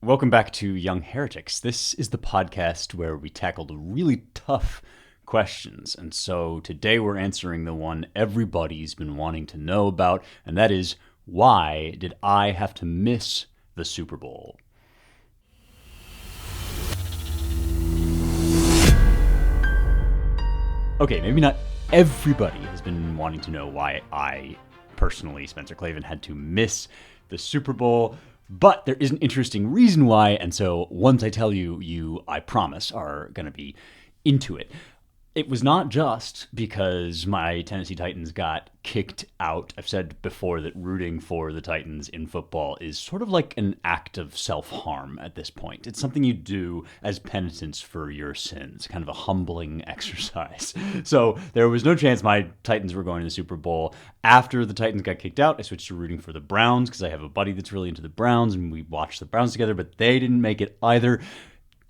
Welcome back to Young Heretics. This is the podcast where we tackle the really tough questions. And so today we're answering the one everybody's been wanting to know about, and that is, why did I have to miss the Super Bowl? Okay, maybe not everybody has been wanting to know why I personally, Spencer Clavin, had to miss the Super Bowl. But there is an interesting reason why, and so once I tell you, I promise, are going to be into it. It was not just because my Tennessee Titans got kicked out. I've said before that rooting for the Titans in football is sort of like an act of self-harm at this point. It's something you do as penitence for your sins, kind of a humbling exercise. So there was no chance my Titans were going to the Super Bowl. After the Titans got kicked out, I switched to rooting for the Browns because I have a buddy that's really into the Browns, and we watched the Browns together, but they didn't make it either.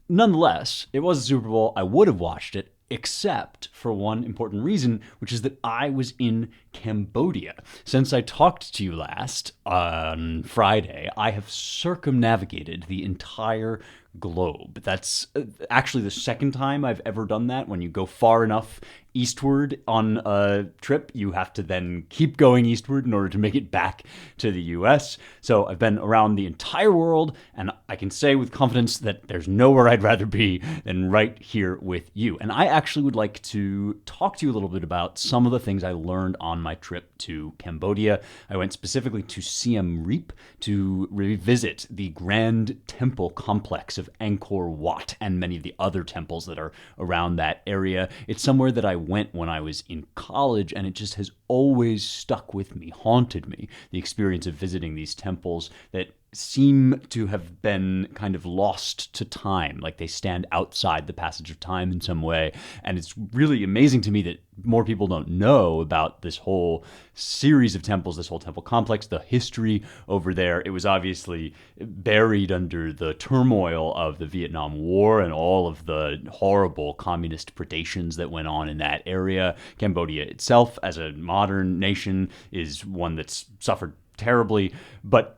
Nonetheless, it was a Super Bowl. I would have watched it, except for one important reason, which is that I was in Cambodia. Since I talked to you last on Friday, I have circumnavigated the entire globe. That's actually the second time I've ever done that. When you go far enough eastward on a trip, you have to then keep going eastward in order to make it back to the US. So I've been around the entire world, and I can say with confidence that there's nowhere I'd rather be than right here with you. And I actually would like to talk to you a little bit about some of the things I learned on my trip to Cambodia. I went specifically to Siem Reap to revisit the grand temple complex of Angkor Wat and many of the other temples that are around that area. It's somewhere that I went when I was in college, and it just has always stuck with me, haunted me, the experience of visiting these temples that seem to have been kind of lost to time, like they stand outside the passage of time in some way. And it's really amazing to me that more people don't know about this whole series of temples, this whole temple complex, the history over there. It was obviously buried under the turmoil of the Vietnam War and all of the horrible communist predations that went on in that area. Cambodia itself, as a modern nation, is one that's suffered terribly, but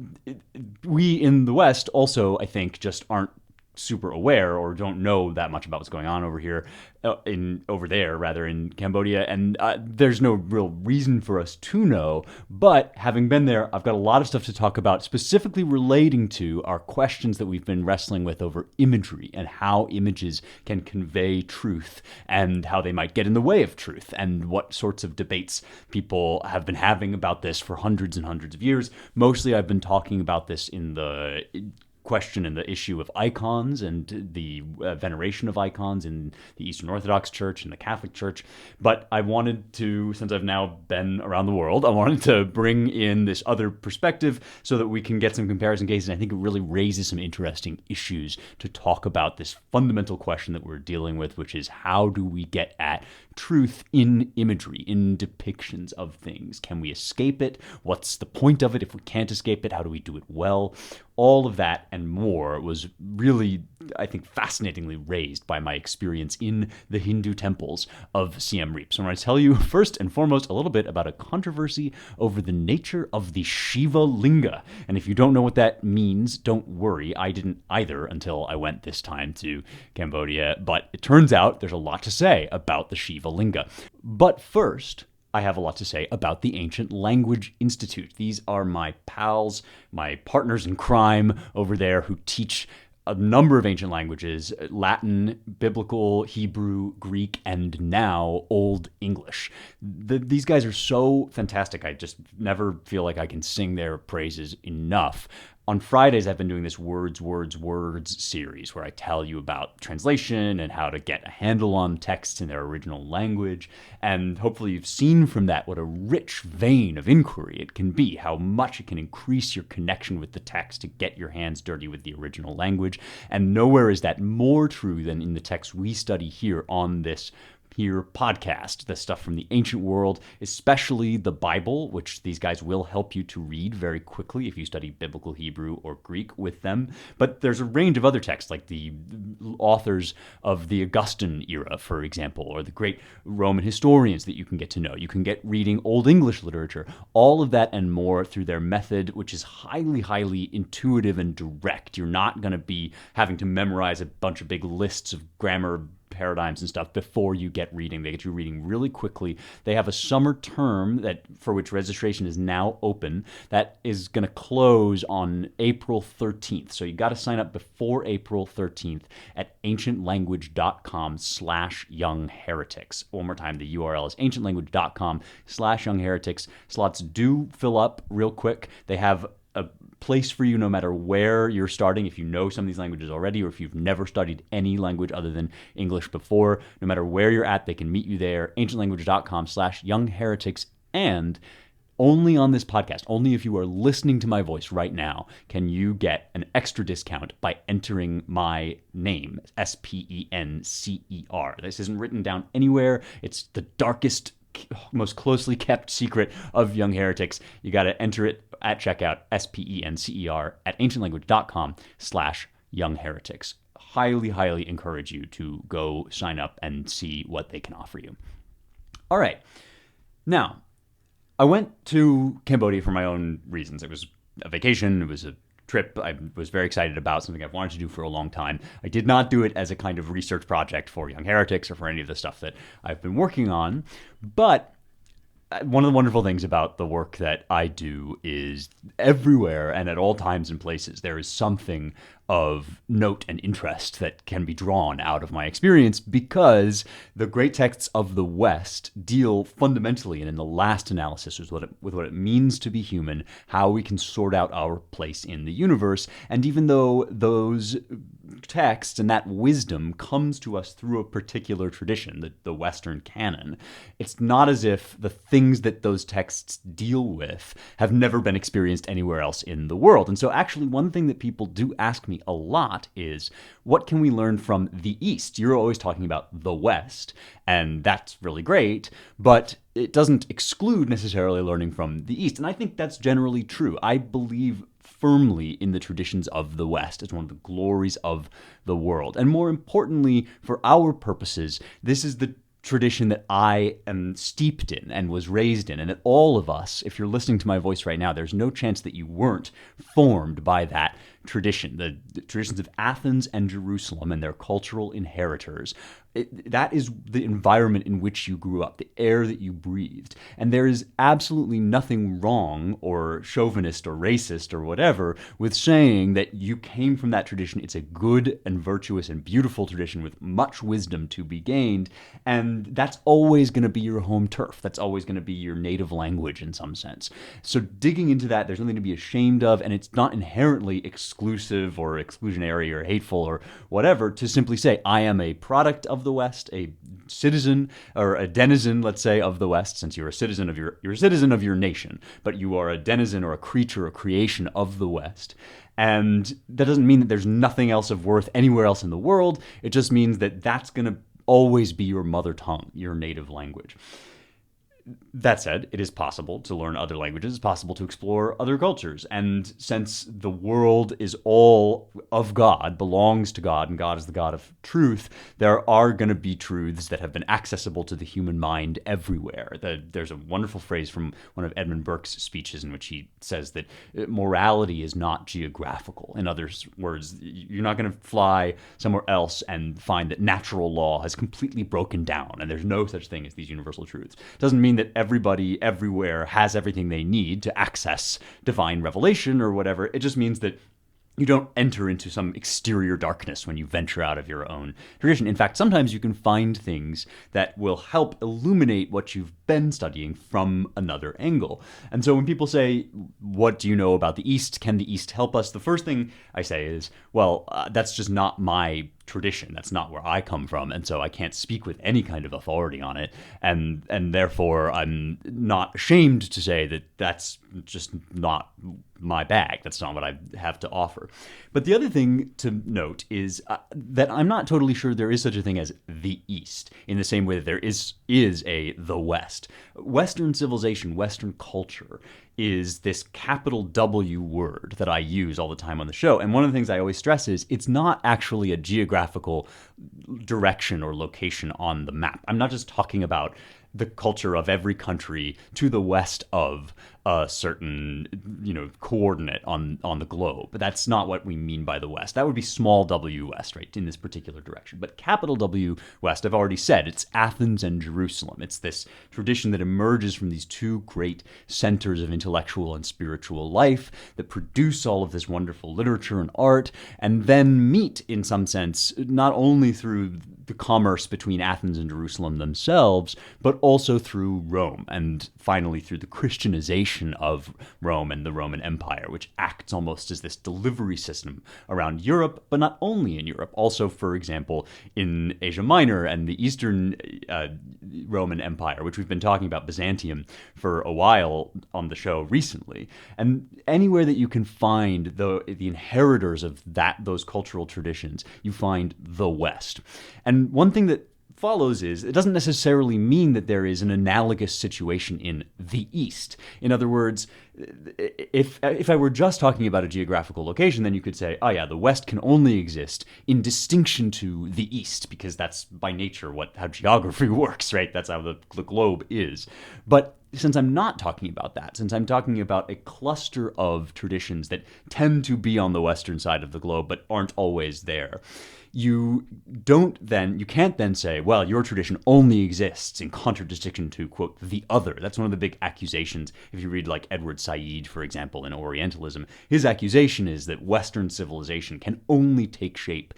we in the West also, I think, just aren't super aware or don't know that much about what's going on over here, over there rather, in Cambodia, and there's no real reason for us to know. But having been there, I've got a lot of stuff to talk about, specifically relating to our questions that we've been wrestling with over imagery and how images can convey truth and how they might get in the way of truth, and what sorts of debates people have been having about this for hundreds and hundreds of years. Mostly I've been talking about this in the question and the issue of icons and the veneration of icons in the Eastern Orthodox Church and the Catholic Church. But I wanted to, since I've now been around the world, I wanted to bring in this other perspective so that we can get some comparison cases. And I think it really raises some interesting issues to talk about this fundamental question that we're dealing with, which is, how do we get at truth in imagery, in depictions of things? Can we escape it? What's the point of it? If we can't escape it, how do we do it well? All of that and more was really, I think, fascinatingly raised by my experience in the Hindu temples of Siem Reap. So I'm going to tell you first and foremost a little bit about a controversy over the nature of the Shiva Linga. And if you don't know what that means, don't worry. I didn't either until I went this time to Cambodia. But it turns out there's a lot to say about the Shiva Linga. But first, I have a lot to say about the Ancient Language Institute. These are my pals, my partners in crime over there, who teach a number of ancient languages: Latin, Biblical, Hebrew, Greek, and now Old English. These guys are so fantastic. I just never feel like I can sing their praises enough. On Fridays, I've been doing this Words, Words, Words series where I tell you about translation and how to get a handle on texts in their original language. And hopefully you've seen from that what a rich vein of inquiry it can be, how much it can increase your connection with the text to get your hands dirty with the original language. And nowhere is that more true than in the text we study here on this hear podcast, the stuff from the ancient world, especially the Bible, which these guys will help you to read very quickly if you study biblical Hebrew or Greek with them. But there's a range of other texts, like the authors of the Augustan era, for example, or the great Roman historians that you can get to know. You can get reading Old English literature, all of that and more through their method, which is highly, highly intuitive and direct. You're not going to be having to memorize a bunch of big lists of grammar paradigms and stuff before you get reading. They get you reading really quickly. They have a summer term for which registration is now open that is going to close on April 13th. So you got to sign up before April 13th at ancientlanguage.com/youngheretics. One more time, the URL is ancientlanguage.com/youngheretics. Slots do fill up real quick. They have a place for you no matter where you're starting. If you know some of these languages already, or if you've never studied any language other than English before, no matter where you're at, they can meet you there. ancientlanguage.com/youngheretics. And only on this podcast, only if you are listening to my voice right now, can you get an extra discount by entering my name, SPENCER. This isn't written down anywhere. It's the darkest, most closely kept secret of Young Heretics. You got to enter it at checkout, SPENCER, at ancientlanguage.com/youngheretics. Highly, highly encourage you to go sign up and see what they can offer you. All right. Now, I went to Cambodia for my own reasons. It was a vacation. It was a trip I was very excited about, something I've wanted to do for a long time. I did not do it as a kind of research project for Young Heretics or for any of the stuff that I've been working on. But one of the wonderful things about the work that I do is everywhere and at all times and places, there is something of note and interest that can be drawn out of my experience, because the great texts of the West deal fundamentally and in the last analysis with what it means to be human, how we can sort out our place in the universe. And even though those texts and that wisdom comes to us through a particular tradition, the Western canon, it's not as if the things that those texts deal with have never been experienced anywhere else in the world. And so actually one thing that people do ask me a lot is, what can we learn from the East? You're always talking about the West, and that's really great, but it doesn't exclude necessarily learning from the East. And I think that's generally true. I believe firmly in the traditions of the West as one of the glories of the world. And more importantly, for our purposes, this is the tradition that I am steeped in and was raised in. And that all of us, if you're listening to my voice right now, there's no chance that you weren't formed by that tradition. The traditions of Athens and Jerusalem and their cultural inheritors. That is the environment in which you grew up, the air that you breathed. And there is absolutely nothing wrong or chauvinist or racist or whatever with saying that you came from that tradition. It's a good and virtuous and beautiful tradition with much wisdom to be gained. And that's always going to be your home turf. That's always going to be your native language in some sense. So digging into that, there's nothing to be ashamed of, and it's not inherently exclusive or exclusionary or hateful or whatever to simply say, I am a product of the West, a citizen or a denizen, let's say, of the West, since you're a citizen of your nation, but you are a denizen or a creature, a creation of the West. And that doesn't mean that there's nothing else of worth anywhere else in the world. It just means that that's going to always be your mother tongue, your native language. That said, it is possible to learn other languages. It's possible to explore other cultures. And since the world is all of God, belongs to God, and God is the God of truth, there are going to be truths that have been accessible to the human mind everywhere. There's a wonderful phrase from one of Edmund Burke's speeches in which he says that morality is not geographical. In other words, you're not going to fly somewhere else and find that natural law has completely broken down and there's no such thing as these universal truths. It doesn't mean that everybody everywhere has everything they need to access divine revelation or whatever. It just means that you don't enter into some exterior darkness when you venture out of your own tradition. In fact, sometimes you can find things that will help illuminate what you've been studying from another angle. And so when people say, what do you know about the East? Can the East help us? The first thing I say is, well, that's just not my tradition. That's not where I come from, and so I can't speak with any kind of authority on it. And therefore, I'm not ashamed to say that that's just not my bag. That's not what I have to offer. But the other thing to note is that I'm not totally sure there is such a thing as the East, in the same way that there is a the West. Western civilization, Western culture is this capital W word that I use all the time on the show. And one of the things I always stress is it's not actually a geographical direction or location on the map. I'm not just talking about the culture of every country to the west of a certain, coordinate on the globe. But that's not what we mean by the West. That would be small W West, right, in this particular direction. But capital W West, I've already said, it's Athens and Jerusalem. It's this tradition that emerges from these two great centers of intellectual and spiritual life that produce all of this wonderful literature and art, and then meet, in some sense, not only through the commerce between Athens and Jerusalem themselves, but also through Rome, and finally through the Christianization of Rome and the Roman Empire, which acts almost as this delivery system around Europe, but not only in Europe, also, for example, in Asia Minor and the Eastern Roman Empire, which we've been talking about, Byzantium, for a while on the show recently. And anywhere that you can find the inheritors of those cultural traditions, you find the West. And one thing that follows is it doesn't necessarily mean that there is an analogous situation in the East. In other words, if I were just talking about a geographical location, then you could say, oh yeah, the West can only exist in distinction to the East, because that's by nature how geography works, right? That's how the globe is. But since I'm not talking about that, since I'm talking about a cluster of traditions that tend to be on the western side of the globe but aren't always there, you can't then say, well, your tradition only exists in contradistinction to, quote, the other. That's one of the big accusations. If you read like Edward Said, for example, in Orientalism, his accusation is that Western civilization can only take shape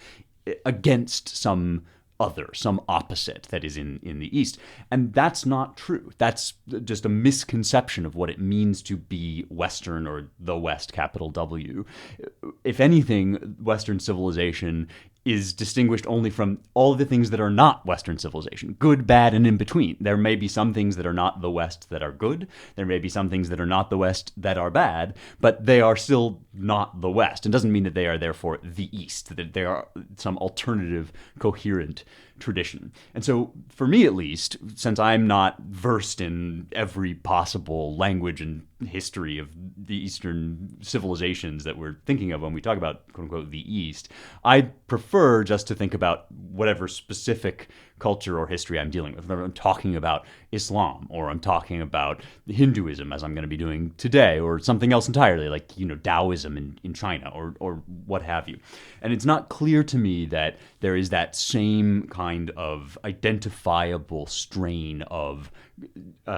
against some other, some opposite that is in the East. And that's not true. That's just a misconception of what it means to be Western, or the West, capital W. If anything, Western civilization is distinguished only from all of the things that are not Western civilization, good, bad, and in between. There may be some things that are not the West that are good. There may be some things that are not the West that are bad, but they are still not the West. It doesn't mean that they are therefore the East, that they are some alternative, coherent tradition. And so, for me at least, since I'm not versed in every possible language and history of the Eastern civilizations that we're thinking of when we talk about, quote unquote, the East, I prefer just to think about whatever specific culture or history I'm dealing with. Whether I'm talking about Islam, or I'm talking about Hinduism, as I'm going to be doing today, or something else entirely, like, Taoism in China, or what have you. And it's not clear to me that there is that same kind of identifiable strain of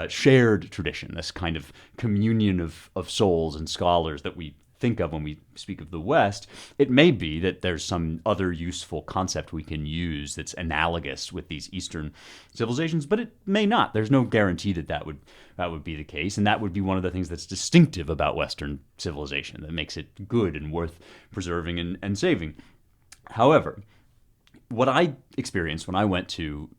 shared tradition, this kind of communion of souls and scholars that we think of when we speak of the West. It may be that there's some other useful concept we can use that's analogous with these Eastern civilizations, but it may not. There's no guarantee that would be the case, and that would be one of the things that's distinctive about Western civilization that makes it good and worth preserving and saving. However, what I experienced when I went to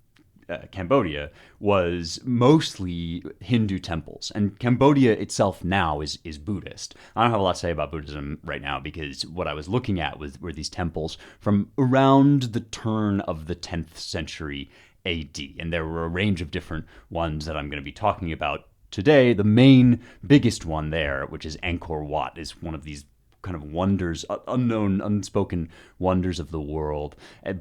Cambodia was mostly Hindu temples, and Cambodia itself now is Buddhist. I don't have a lot to say about Buddhism right now, because what I was looking at were these temples from around the turn of the 10th century AD, and there were a range of different ones that I'm going to be talking about today. The biggest one there, which is Angkor Wat, is one of these kind of wonders, unknown, unspoken wonders of the world,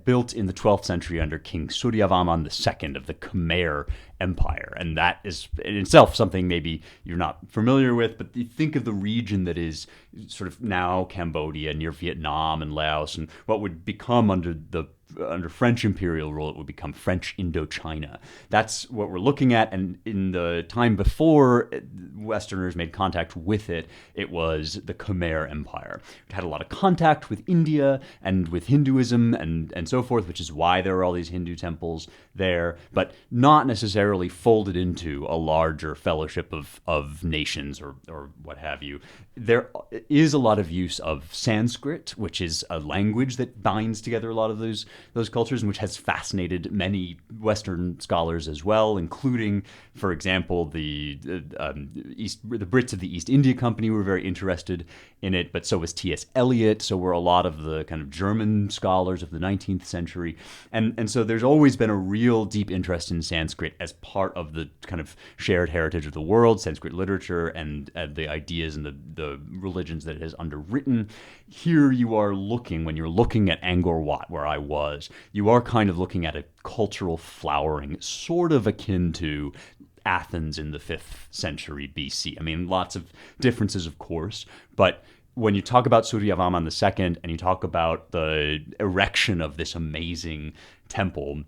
built in the 12th century under King Suryavarman II of the Khmer Empire. And that is in itself something maybe you're not familiar with, but you think of the region that is sort of now Cambodia, near Vietnam and Laos, and what would become under French imperial rule, it would become French Indochina. That's what we're looking at. And in the time before Westerners made contact with it, it was the Khmer Empire. It had a lot of contact with India and with Hinduism and so forth, which is why there are all these Hindu temples there, but not necessarily folded into a larger fellowship of nations or what have you. there is a lot of use of Sanskrit, which is a language that binds together a lot of those cultures, and which has fascinated many Western scholars as well, including, for example, the Brits of the East India Company were very interested in it, but so was T.S. Eliot. So were a lot of the kind of German scholars of the 19th century, and so there's always been a real deep interest in Sanskrit as part of the kind of shared heritage of the world, Sanskrit literature, and the ideas and the religions that it has underwritten. Here you are looking, when you're looking at Angkor Wat, where I was, you are kind of looking at a cultural flowering, sort of akin to Athens in the 5th century BC. I mean, lots of differences, of course, but when you talk about Suryavarman II and you talk about the erection of this amazing temple,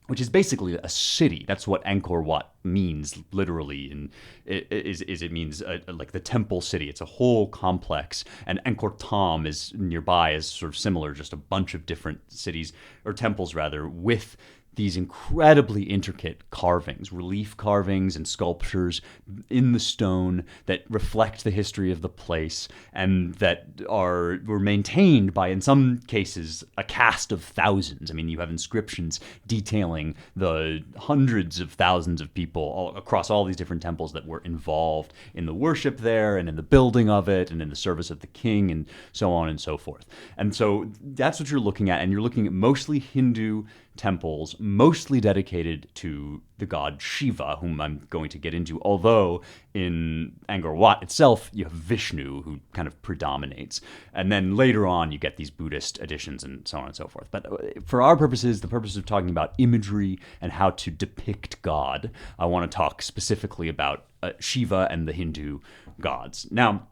which is basically a city. That's what Angkor Wat means, literally. And it means like the temple city. It's a whole complex. And Angkor Thom is nearby, is sort of similar, just a bunch of different cities, or temples rather, with these incredibly intricate carvings, relief carvings and sculptures in the stone that reflect the history of the place and that were maintained by, in some cases, a cast of thousands. I mean, you have inscriptions detailing the hundreds of thousands of people across all these different temples that were involved in the worship there and in the building of it and in the service of the king and so on and so forth. And so that's what you're looking at, and you're looking at mostly Hindu temples, mostly dedicated to the god Shiva, whom I'm going to get into, although in Angkor Wat itself, you have Vishnu, who kind of predominates. And then later on, you get these Buddhist additions and so on and so forth. But for our purposes, the purpose of talking about imagery and how to depict God, I want to talk specifically about Shiva and the Hindu gods. Now,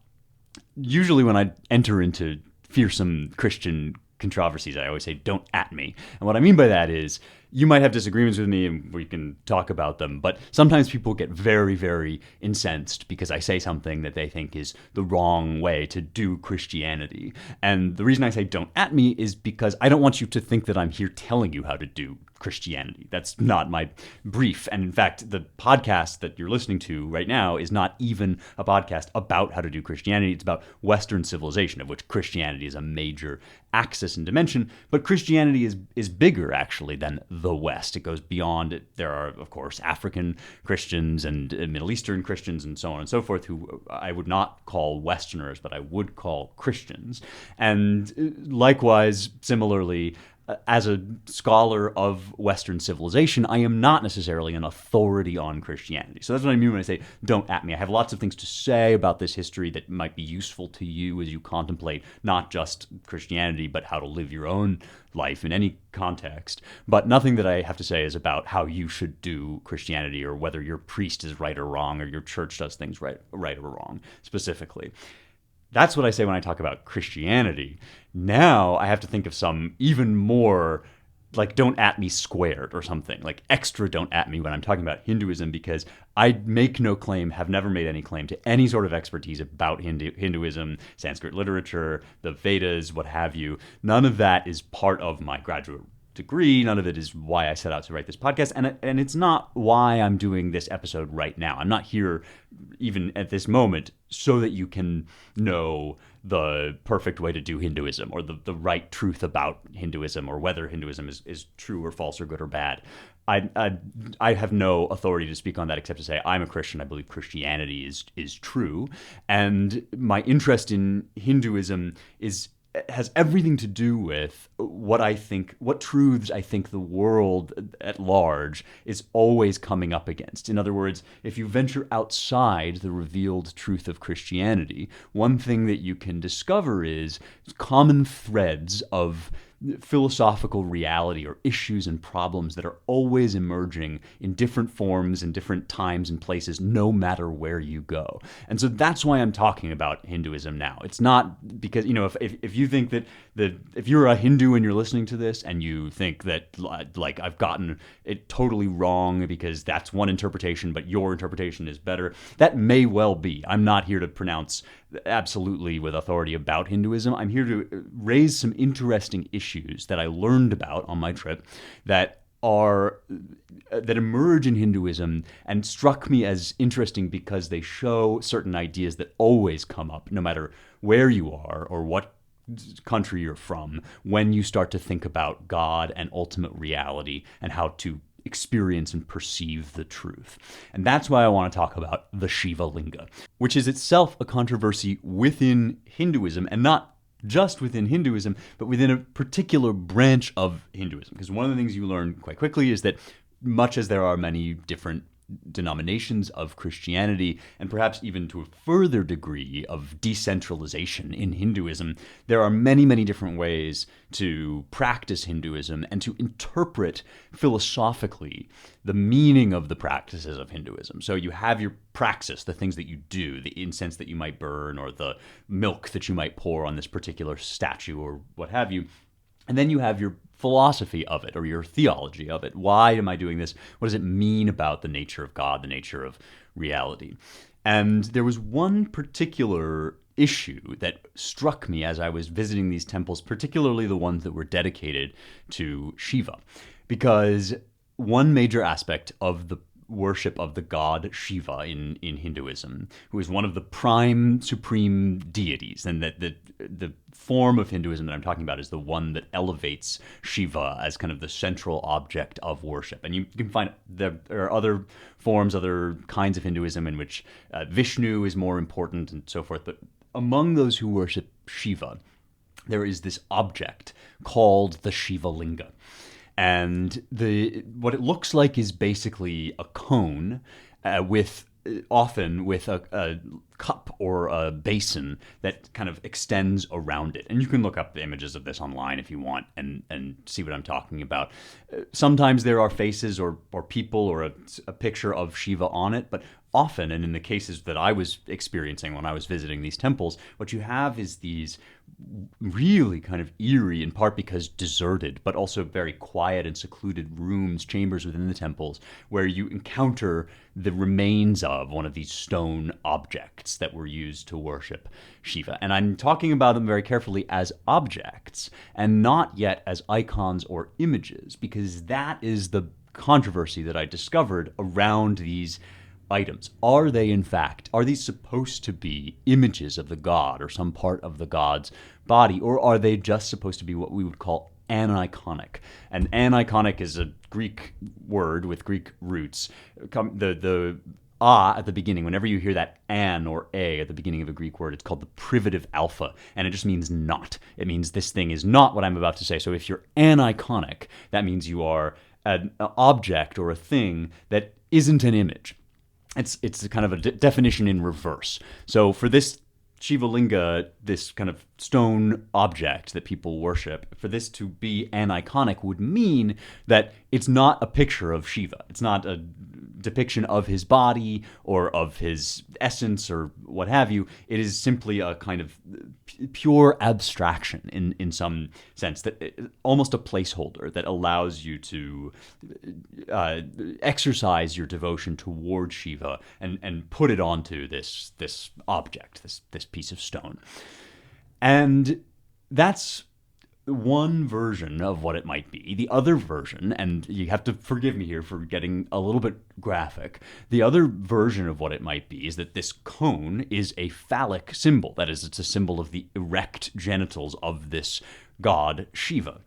usually when I enter into fearsome Christian controversies, I always say, don't at me. And what I mean by that is, you might have disagreements with me and we can talk about them, but sometimes people get very, very incensed because I say something that they think is the wrong way to do Christianity. And the reason I say don't at me is because I don't want you to think that I'm here telling you how to do Christianity. That's not my brief. And in fact, the podcast that you're listening to right now is not even a podcast about how to do Christianity. It's about Western civilization, of which Christianity is a major axis and dimension. But Christianity is bigger, actually, than the West. It goes beyond it. There are, of course, African Christians and Middle Eastern Christians and so on and so forth, who I would not call Westerners, but I would call Christians. And likewise, similarly, as a scholar of Western civilization, I am not necessarily an authority on Christianity. So that's what I mean when I say, don't at me. I have lots of things to say about this history that might be useful to you as you contemplate not just Christianity, but how to live your own life in any context. But nothing that I have to say is about how you should do Christianity or whether your priest is right or wrong or your church does things right or wrong specifically. That's what I say when I talk about Christianity. Now I have to think of some even more, like, don't at me squared or something, like extra don't at me when I'm talking about Hinduism, because I make no claim, have never made any claim to any sort of expertise about Hinduism, Sanskrit literature, the Vedas, what have you. None of that is part of my graduate degree. None of it is why I set out to write this podcast. And it's not why I'm doing this episode right now. I'm not here even at this moment so that you can know the perfect way to do Hinduism or the right truth about Hinduism or whether Hinduism is true or false or good or bad. I have no authority to speak on that except to say I'm a Christian. I believe Christianity is true. And my interest in Hinduism has everything to do with what truths I think the world at large is always coming up against. In other words, if you venture outside the revealed truth of Christianity, one thing that you can discover is common threads of philosophical reality or issues and problems that are always emerging in different forms in different times and places, no matter where you go. And so that's why I'm talking about Hinduism now. It's not because, if you think that if you're a Hindu and you're listening to this and you think that like I've gotten it totally wrong because that's one interpretation, but your interpretation is better, that may well be. I'm not here to pronounce absolutely with authority about Hinduism. I'm here to raise some interesting issues that I learned about on my trip that are that emerge in Hinduism and struck me as interesting because they show certain ideas that always come up, no matter where you are or what country you're from, when you start to think about God and ultimate reality and how to experience and perceive the truth. And that's why I want to talk about the Shiva Linga, which is itself a controversy within Hinduism, and not just within Hinduism, but within a particular branch of Hinduism. Because one of the things you learn quite quickly is that much as there are many different denominations of Christianity, and perhaps even to a further degree of decentralization in Hinduism, there are many, many different ways to practice Hinduism and to interpret philosophically the meaning of the practices of Hinduism. So you have your praxis, the things that you do, the incense that you might burn, or the milk that you might pour on this particular statue, or what have you. And then you have your philosophy of it, or your theology of it. Why am I doing this? What does it mean about the nature of God, the nature of reality? And there was one particular issue that struck me as I was visiting these temples, particularly the ones that were dedicated to Shiva. Because one major aspect of the worship of the god Shiva in Hinduism, who is one of the prime supreme deities, and that the form of Hinduism that I'm talking about is the one that elevates Shiva as kind of the central object of worship. And you can find there are other forms, other kinds of Hinduism in which Vishnu is more important and so forth. But among those who worship Shiva, there is this object called the Shiva Linga. And what it looks like is basically a cone often with a cup or a basin that kind of extends around it. And you can look up the images of this online if you want and see what I'm talking about. Sometimes there are faces or people or a picture of Shiva on it, but often, and in the cases that I was experiencing when I was visiting these temples, what you have is these really kind of eerie, in part because deserted, but also very quiet and secluded rooms, chambers within the temples, where you encounter the remains of one of these stone objects that were used to worship Shiva. And I'm talking about them very carefully as objects and not yet as icons or images, because that is the controversy that I discovered around these items. Are these supposed to be images of the god or some part of the god's body, or are they just supposed to be what we would call aniconic? And aniconic is a Greek word with Greek roots. The at the beginning, whenever you hear that an or a at the beginning of a Greek word, it's called the privative alpha, and it just means not. It means this thing is not what I'm about to say. So if you're aniconic, that means you are an object or a thing that isn't an image. It's kind of a definition in reverse. So for this Shiva Linga, this kind of stone object that people worship, for this to be aniconic would mean that it's not a picture of Shiva. It's not a depiction of his body or of his essence or what have you. It is simply a kind of pure abstraction in some sense, that almost a placeholder that allows you to exercise your devotion towards Shiva and put it onto this object, this piece of stone. And that's one version of what it might be. The other version, and you have to forgive me here for getting a little bit graphic, the other version of what it might be is that this cone is a phallic symbol. That is, it's a symbol of the erect genitals of this god Shiva.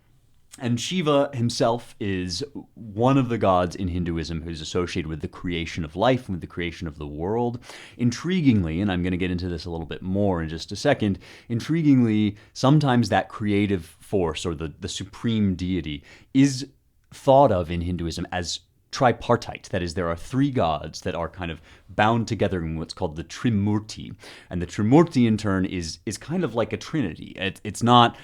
And Shiva himself is one of the gods in Hinduism who's associated with the creation of life and with the creation of the world. Intriguingly, and I'm going to get into this a little bit more in just a second, intriguingly, sometimes that creative force or the supreme deity is thought of in Hinduism as tripartite. That is, there are three gods that are kind of bound together in what's called the Trimurti. And the Trimurti, in turn, is kind of like a trinity. It's not...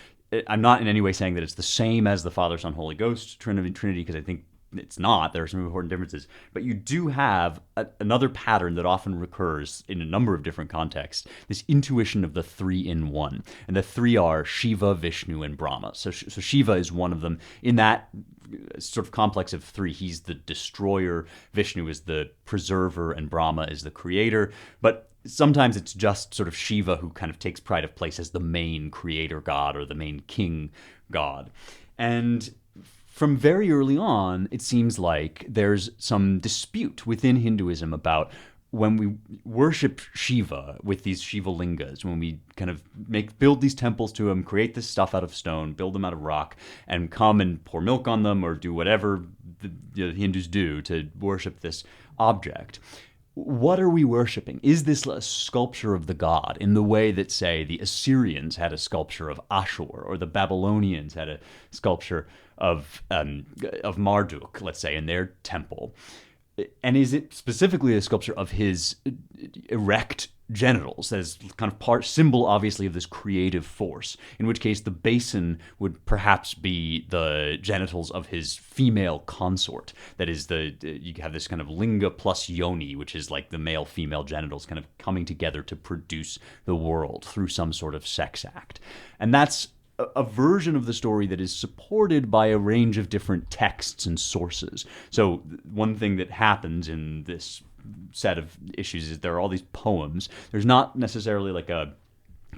I'm not in any way saying that it's the same as the Father, Son, Holy Ghost Trinity, because I think it's not. There are some important differences. But you do have another pattern that often recurs in a number of different contexts, this intuition of the three in one. And the three are Shiva, Vishnu, and Brahma. So Shiva is one of them. In that sort of complex of three, he's the destroyer, Vishnu is the preserver, and Brahma is the creator. But sometimes it's just sort of Shiva who kind of takes pride of place as the main creator god or the main king god. And from very early on, it seems like there's some dispute within Hinduism about when we worship Shiva with these Shiva lingas, when we kind of build these temples to him, create this stuff out of stone, build them out of rock, and come and pour milk on them or do whatever the Hindus do to worship this object. What are we worshiping? Is this a sculpture of the god in the way that, say, the Assyrians had a sculpture of Ashur, or the Babylonians had a sculpture of Marduk, let's say, in their temple? And is it specifically a sculpture of his erect genitals as kind of symbol, obviously, of this creative force, in which case the basin would perhaps be the genitals of his female consort. That is, you have this kind of linga plus yoni, which is like the male-female genitals kind of coming together to produce the world through some sort of sex act. And that's a version of the story that is supported by a range of different texts and sources. So one thing that happens in this set of issues is there are all these poems. There's not necessarily like a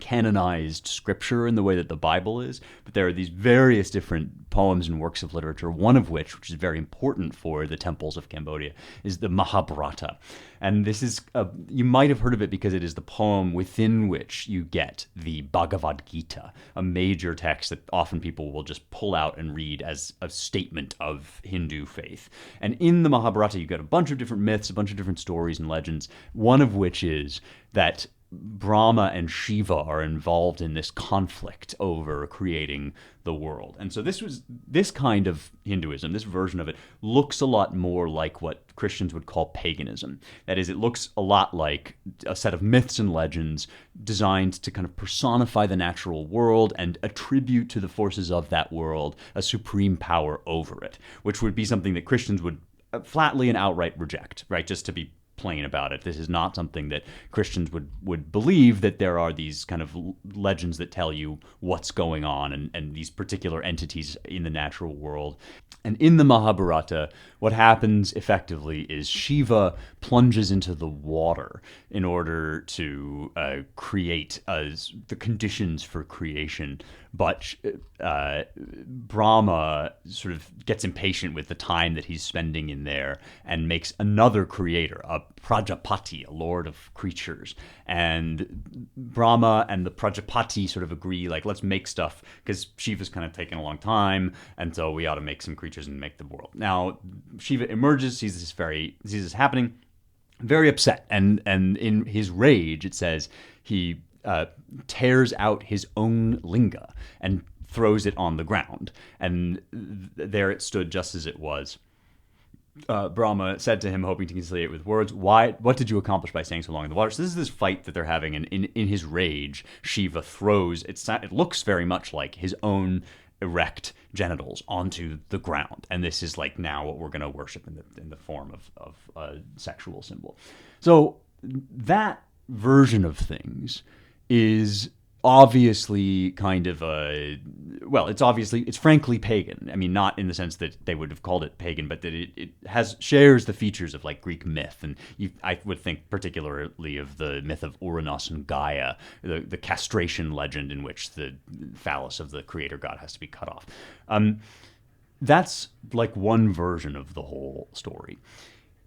canonized scripture in the way that the Bible is, but there are these various different poems and works of literature, one of which is very important for the temples of Cambodia, is the Mahabharata. And this is, you might have heard of it because it is the poem within which you get the Bhagavad Gita, a major text that often people will just pull out and read as a statement of Hindu faith. And in the Mahabharata, you get a bunch of different myths, a bunch of different stories and legends, one of which is that Brahma and Shiva are involved in this conflict over creating the world. And so this kind of Hinduism, this version of it, looks a lot more like what Christians would call paganism. That is, it looks a lot like a set of myths and legends designed to kind of personify the natural world and attribute to the forces of that world a supreme power over it, which would be something that Christians would flatly and outright reject, right? Just to be plain about it. This is not something that Christians would believe, that there are these kind of legends that tell you what's going on and these particular entities in the natural world. And in the Mahabharata, what happens effectively is Shiva plunges into the water in order to create the conditions for creation. But Brahma sort of gets impatient with the time that he's spending in there and makes another creator, a Prajapati, a lord of creatures. And Brahma and the Prajapati sort of agree, like, let's make stuff, because Shiva's kind of taking a long time, and so we ought to make some creatures and make the world. Now, Shiva emerges, sees this happening, very upset, and in his rage, it says, he tears out his own linga and throws it on the ground. And there it stood just as it was. Brahma said to him, hoping to conciliate with words, what did you accomplish by staying so long in the water? So this is this fight that they're having, and in his rage, Shiva throws, it looks very much like his own erect genitals onto the ground. And this is like now what we're going to worship in the form of a sexual symbol. So that version of things is obviously kind of it's frankly pagan. I mean, not in the sense that they would have called it pagan, but that it shares the features of like Greek myth. And I would think particularly of the myth of Uranus and Gaia, the castration legend in which the phallus of the creator god has to be cut off. That's like one version of the whole story.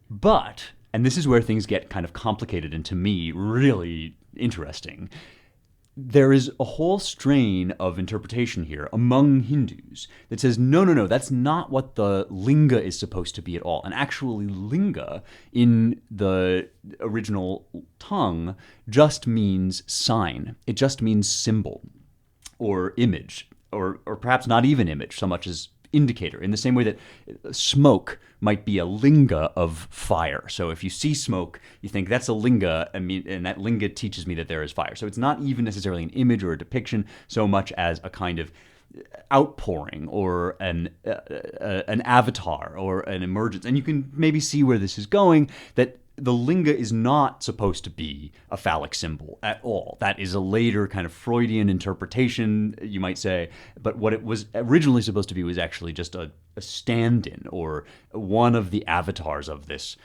But, and this is where things get kind of complicated and to me really interesting, there is a whole strain of interpretation here among Hindus that says, no, that's not what the linga is supposed to be at all. And actually, linga in the original tongue just means sign. It just means symbol or image, or perhaps not even image so much as indicator, in the same way that smoke might be a linga of fire. So if you see smoke, you think that's a linga, and that linga teaches me that there is fire. So it's not even necessarily an image or a depiction so much as a kind of outpouring or an avatar or an emergence. And you can maybe see where this is going, that the linga is not supposed to be a phallic symbol at all. That is a later kind of Freudian interpretation, you might say. But what it was originally supposed to be was actually just a stand-in or one of the avatars of this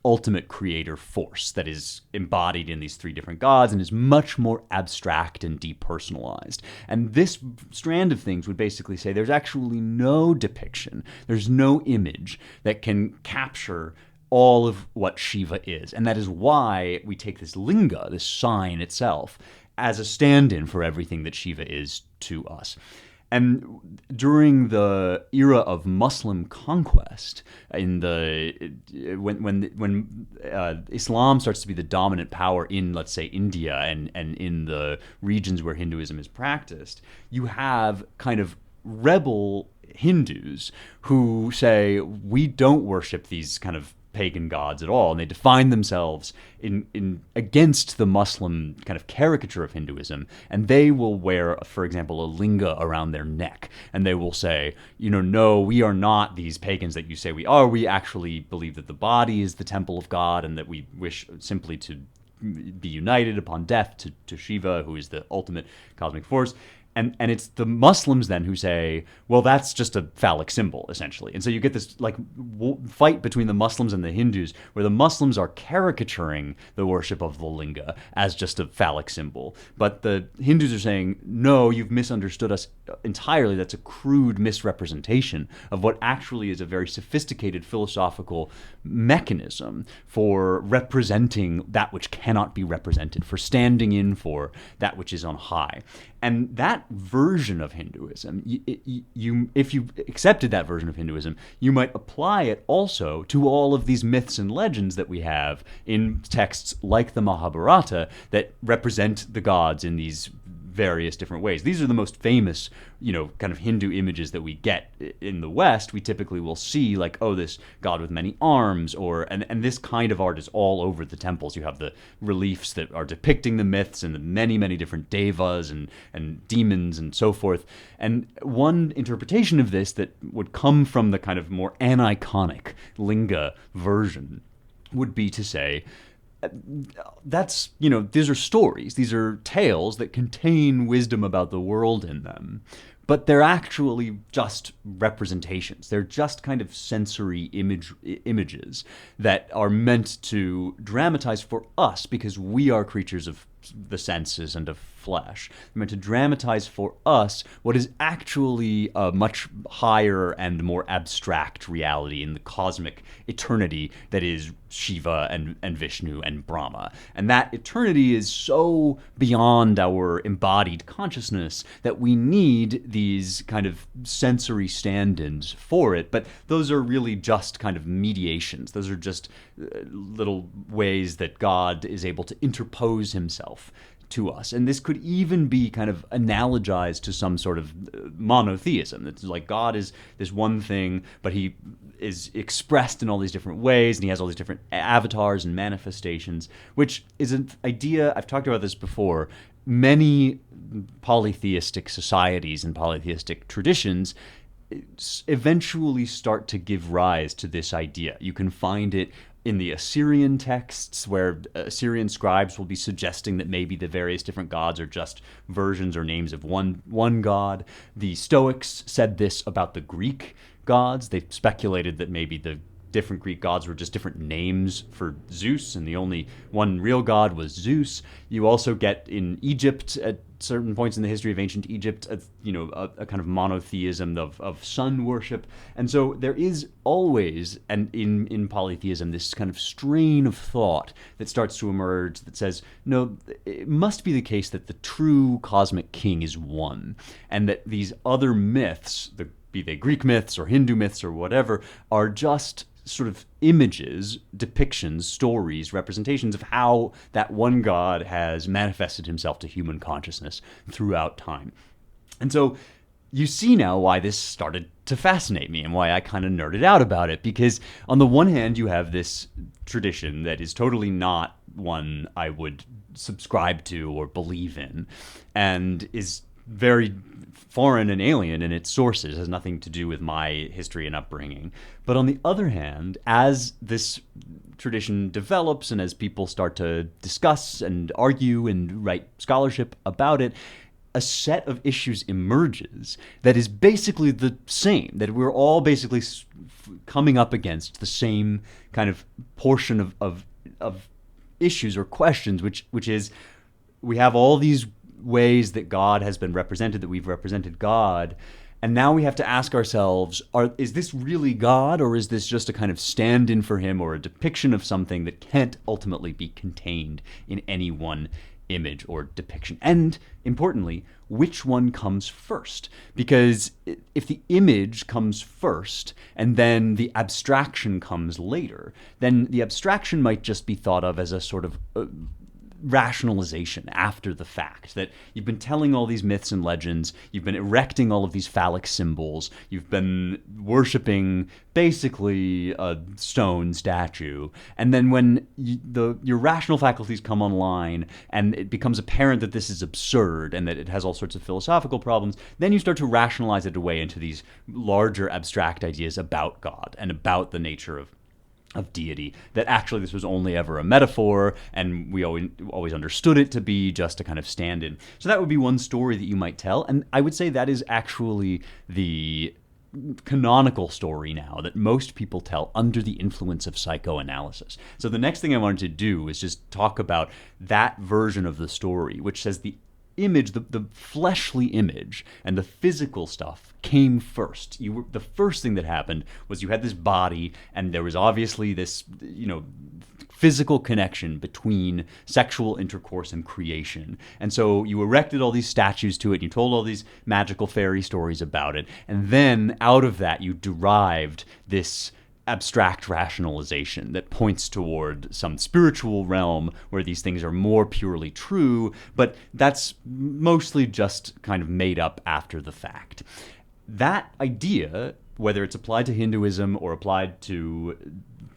ultimate creator force that is embodied in these three different gods and is much more abstract and depersonalized. And this strand of things would basically say there's actually no depiction, there's no image that can capture all of what Shiva is. And that is why we take this linga, this sign itself, as a stand-in for everything that Shiva is to us. And during the era of Muslim conquest, when Islam starts to be the dominant power in, let's say, India and in the regions where Hinduism is practiced, you have kind of rebel Hindus who say, we don't worship these kind of pagan gods at all, and they define themselves in against the Muslim kind of caricature of Hinduism, and they will wear, for example, a linga around their neck, and they will say, no, we are not these pagans that you say we are. We actually believe that the body is the temple of God, and that we wish simply to be united upon death to Shiva, who is the ultimate cosmic force. And it's the Muslims then who say, well, that's just a phallic symbol, essentially. And so you get this fight between the Muslims and the Hindus, where the Muslims are caricaturing the worship of the linga as just a phallic symbol. But the Hindus are saying, no, you've misunderstood us entirely. That's a crude misrepresentation of what actually is a very sophisticated philosophical mechanism for representing that which cannot be represented, for standing in for that which is on high. And that version of Hinduism, if you accepted that version of Hinduism, you might apply it also to all of these myths and legends that we have in texts like the Mahabharata that represent the gods in these various different ways. These are the most famous, kind of Hindu images that we get in the West. We typically will see this god with many arms, and this kind of art is all over the temples. You have the reliefs that are depicting the myths and the many, many different devas and demons and so forth. And one interpretation of this that would come from the kind of more aniconic linga version would be to say, that's, these are stories, these are tales that contain wisdom about the world in them, but they're actually just representations. They're just kind of sensory images that are meant to dramatize for us because we are creatures of the senses and of flesh. They're meant to dramatize for us what is actually a much higher and more abstract reality in the cosmic eternity that is Shiva and Vishnu and Brahma. And that eternity is so beyond our embodied consciousness that we need these kind of sensory stand-ins for it. But those are really just kind of mediations. Those are just little ways that God is able to interpose himself to us. And this could even be kind of analogized to some sort of monotheism. It's like God is this one thing, but he is expressed in all these different ways, and he has all these different avatars and manifestations, which is an idea, I've talked about this before, many polytheistic societies and polytheistic traditions eventually start to give rise to this idea. You can find it in the Assyrian texts, where Assyrian scribes will be suggesting that maybe the various different gods are just versions or names of one god. The Stoics said this about the Greek gods. They speculated that maybe the different Greek gods were just different names for Zeus, and the only one real god was Zeus. You also get in Egypt, at certain points in the history of ancient Egypt, a kind of monotheism of sun worship. And so there is always, and in polytheism, this kind of strain of thought that starts to emerge that says, no, it must be the case that the true cosmic king is one, and that these other myths, be they Greek myths or Hindu myths or whatever, are just sort of images, depictions, stories, representations of how that one God has manifested himself to human consciousness throughout time. And so you see now why this started to fascinate me and why I kind of nerded out about it, because on the one hand you have this tradition that is totally not one I would subscribe to or believe in, and is very foreign and alien in its sources, has nothing to do with my history and upbringing. But on the other hand, as this tradition develops and as people start to discuss and argue and write scholarship about it, a set of issues emerges that is basically the same, that we're all basically coming up against the same kind of portion of issues or questions, which is, we have all these ways that God has been represented, that we've represented God, and now we have to ask ourselves, is this really God, or is this just a kind of stand-in for him, or a depiction of something that can't ultimately be contained in any one image or depiction? And importantly, which one comes first? Because if the image comes first and then the abstraction comes later, then the abstraction might just be thought of as a sort of rationalization after the fact, that you've been telling all these myths and legends, you've been erecting all of these phallic symbols, you've been worshiping basically a stone statue, and then when your rational faculties come online and it becomes apparent that this is absurd and that it has all sorts of philosophical problems, then you start to rationalize it away into these larger abstract ideas about God and about the nature of deity, that actually this was only ever a metaphor, and we always understood it to be just a kind of stand-in. So that would be one story that you might tell, and I would say that is actually the canonical story now that most people tell under the influence of psychoanalysis. So the next thing I wanted to do is just talk about that version of the story, which says the image, the fleshly image and the physical stuff came first. The first thing that happened was you had this body, and there was obviously this, physical connection between sexual intercourse and creation. And so you erected all these statues to it, you told all these magical fairy stories about it, and then out of that you derived this abstract rationalization that points toward some spiritual realm where these things are more purely true, but that's mostly just kind of made up after the fact. That idea, whether it's applied to Hinduism or applied to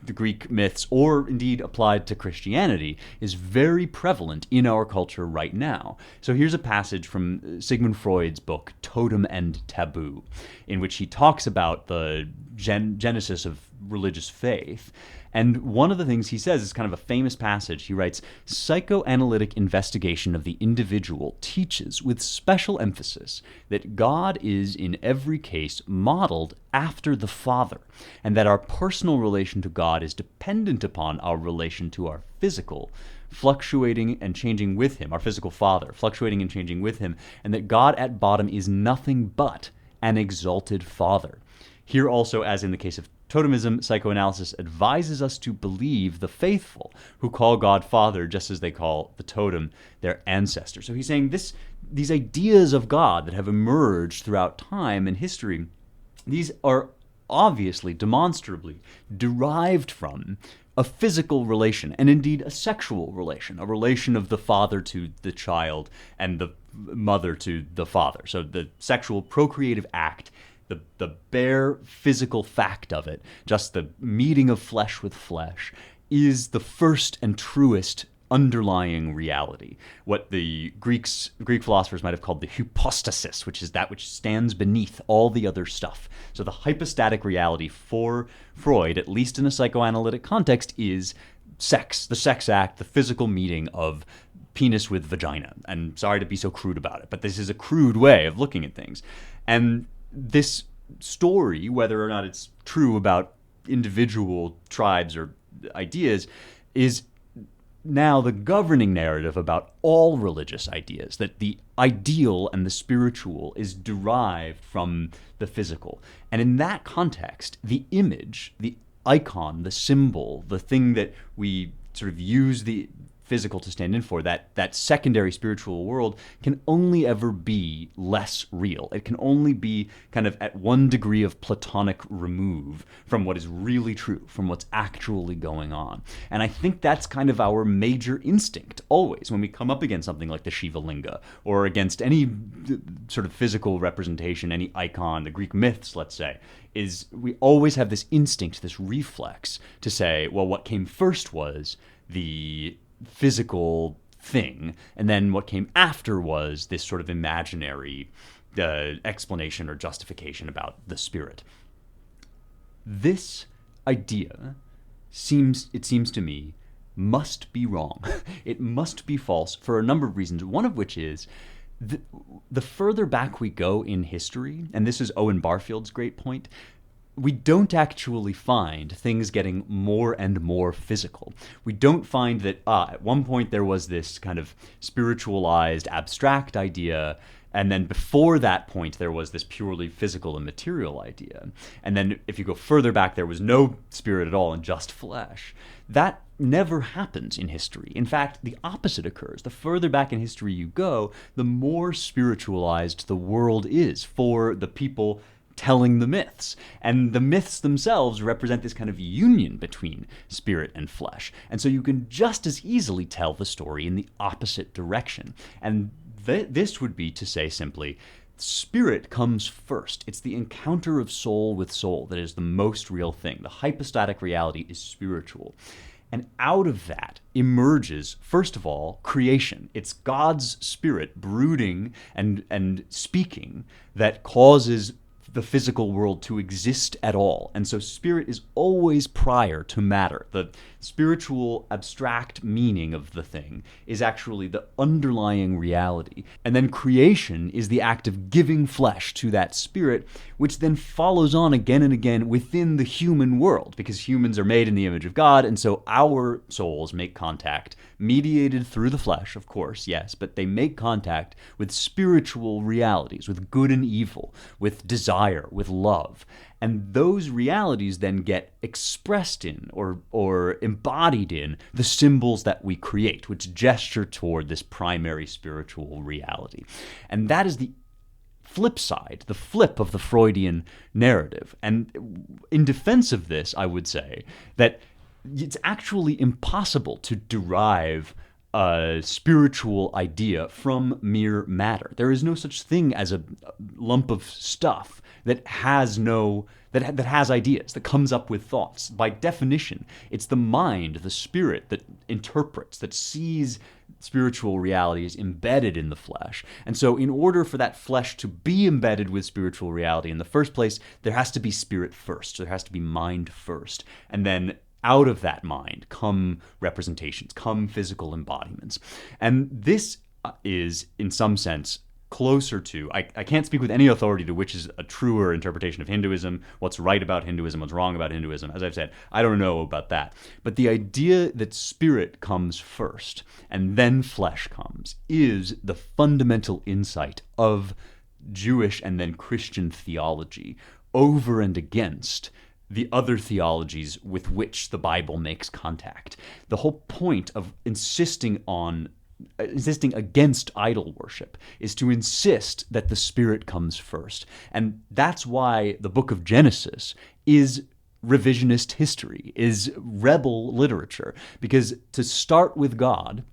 the Greek myths or indeed applied to Christianity, is very prevalent in our culture right now. So here's a passage from Sigmund Freud's book, Totem and Taboo, in which he talks about the genesis of religious faith. And one of the things he says is kind of a famous passage. He writes, "Psychoanalytic investigation of the individual teaches with special emphasis that God is in every case modeled after the Father, and that our personal relation to God is dependent upon our relation to our physical, fluctuating and changing with him, our physical father, fluctuating and changing with him, and that God at bottom is nothing but an exalted Father." Here also, as in the case of totemism, psychoanalysis advises us to believe the faithful, who call God Father just as they call the totem their ancestor. So he's saying these ideas of God that have emerged throughout time and history, these are obviously, demonstrably derived from a physical relation, and indeed a sexual relation, a relation of the father to the child and the mother to the father. So the sexual procreative act, the bare physical fact of it, just the meeting of flesh with flesh, is the first and truest underlying reality. What the Greek philosophers might have called the hypostasis, which is that which stands beneath all the other stuff. So the hypostatic reality for Freud, at least in a psychoanalytic context, is sex, the sex act, the physical meeting of penis with vagina. And sorry to be so crude about it, but this is a crude way of looking at things. And this story, whether or not it's true about individual tribes or ideas, is now the governing narrative about all religious ideas, that the ideal and the spiritual is derived from the physical. And in that context, the image, the icon, the symbol, the thing that we sort of use the physical to stand in for, that secondary spiritual world, can only ever be less real. It can only be kind of at one degree of Platonic remove from what is really true, from what's actually going on. And I think that's kind of our major instinct always when we come up against something like the Shiva Linga, or against any sort of physical representation, any icon, the Greek myths, let's say, is we always have this instinct, this reflex to say, well, what came first was the physical thing, and then what came after was this sort of imaginary explanation or justification about the spirit. This idea seems to me must be wrong. It must be false for a number of reasons, one of which is the, the further back we go in history, and this is Owen Barfield's great point, we don't actually find things getting more and more physical. We don't find that at one point there was this kind of spiritualized, abstract idea, and then before that point there was this purely physical and material idea. And then if you go further back, there was no spirit at all and just flesh. That never happens in history. In fact, the opposite occurs. The further back in history you go, the more spiritualized the world is for the people telling the myths. And the myths themselves represent this kind of union between spirit and flesh. And so you can just as easily tell the story in the opposite direction. And this would be to say simply, spirit comes first. It's the encounter of soul with soul that is the most real thing. The hypostatic reality is spiritual. And out of that emerges, first of all, creation. It's God's spirit brooding and speaking that causes the physical world to exist at all. And so spirit is always prior to matter. The spiritual abstract meaning of the thing is actually the underlying reality. And then creation is the act of giving flesh to that spirit, which then follows on again and again within the human world, because humans are made in the image of God, and so our souls make contact, mediated through the flesh, of course, yes, but they make contact with spiritual realities, with good and evil, with desire, with love. And those realities then get expressed in or embodied in the symbols that we create, which gesture toward this primary spiritual reality. And that is the flip side, the flip of the Freudian narrative. And in defense of this, I would say that it's actually impossible to derive a spiritual idea from mere matter. There is no such thing as a lump of stuff that has that has ideas, that comes up with thoughts. By definition, it's the mind, the spirit, that interprets, that sees spiritual realities embedded in the flesh. And so in order for that flesh to be embedded with spiritual reality in the first place, there has to be spirit first. There has to be mind first. And then out of that mind come representations, come physical embodiments. And this is, in some sense, closer to, I can't speak with any authority to which is a truer interpretation of Hinduism, what's right about Hinduism, what's wrong about Hinduism. As I've said, I don't know about that. But the idea that spirit comes first and then flesh comes is the fundamental insight of Jewish and then Christian theology over and against the other theologies with which the Bible makes contact. The whole point of insisting against idol worship is to insist that the spirit comes first. And that's why the book of Genesis is revisionist history, is rebel literature. Because to start with God,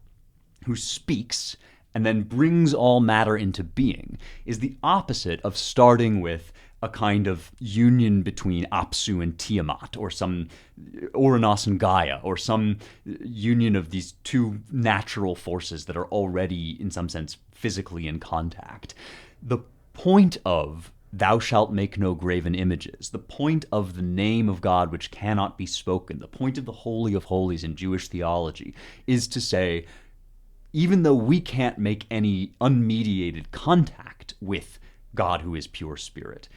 who speaks and then brings all matter into being, is the opposite of starting with a kind of union between Apsu and Tiamat, or some Uranus and Gaia, or some union of these two natural forces that are already, in some sense, physically in contact. The point of thou shalt make no graven images, the point of the name of God which cannot be spoken, the point of the Holy of Holies in Jewish theology is to say, even though we can't make any unmediated contact with God who is pure spirit,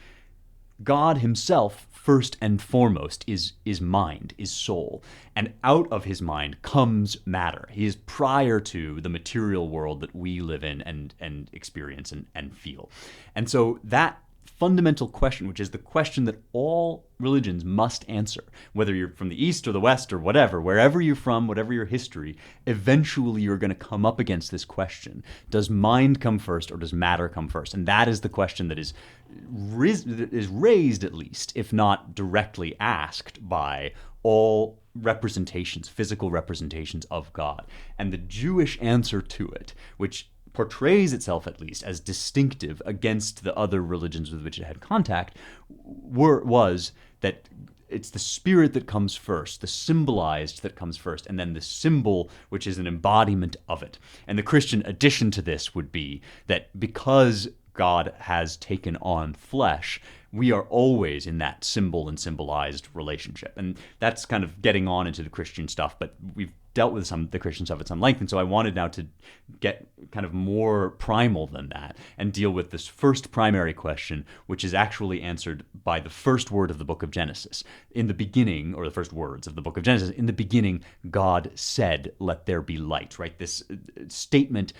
God himself, first and foremost, is mind, is soul. And out of his mind comes matter. He is prior to the material world that we live in and experience and feel. And so that fundamental question, which is the question that all religions must answer, whether you're from the East or the West or whatever, wherever you're from, whatever your history, eventually you're going to come up against this question. Does mind come first or does matter come first? And that is the question that is raised, at least, if not directly asked, by all representations, physical representations of God. And the Jewish answer to it, which portrays itself at least as distinctive against the other religions with which it had contact, was that it's the spirit that comes first, the symbolized that comes first, and then the symbol, which is an embodiment of it. And the Christian addition to this would be that because God has taken on flesh, we are always in that symbol and symbolized relationship. And that's kind of getting on into the Christian stuff, but we've dealt with the Christian stuff at some length, and so I wanted now to get kind of more primal than that and deal with this first primary question, which is actually answered by the first word of the book of Genesis. In the beginning, or the first words of the book of Genesis, in the beginning, God said, "Let there be light," right? This statement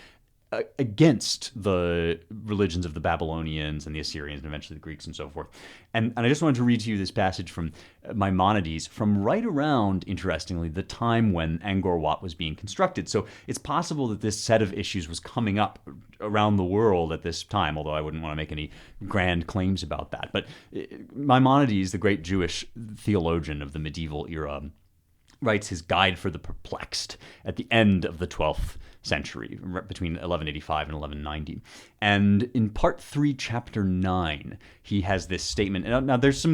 against the religions of the Babylonians and the Assyrians and eventually the Greeks and so forth. And I just wanted to read to you this passage from Maimonides from right around, interestingly, the time when Angkor Wat was being constructed. So it's possible that this set of issues was coming up around the world at this time, although I wouldn't want to make any grand claims about that. But Maimonides, the great Jewish theologian of the medieval era, writes his Guide for the Perplexed at the end of the 12th century, between 1185 and 1190. And in part 3, chapter 9, he has this statement. Now there's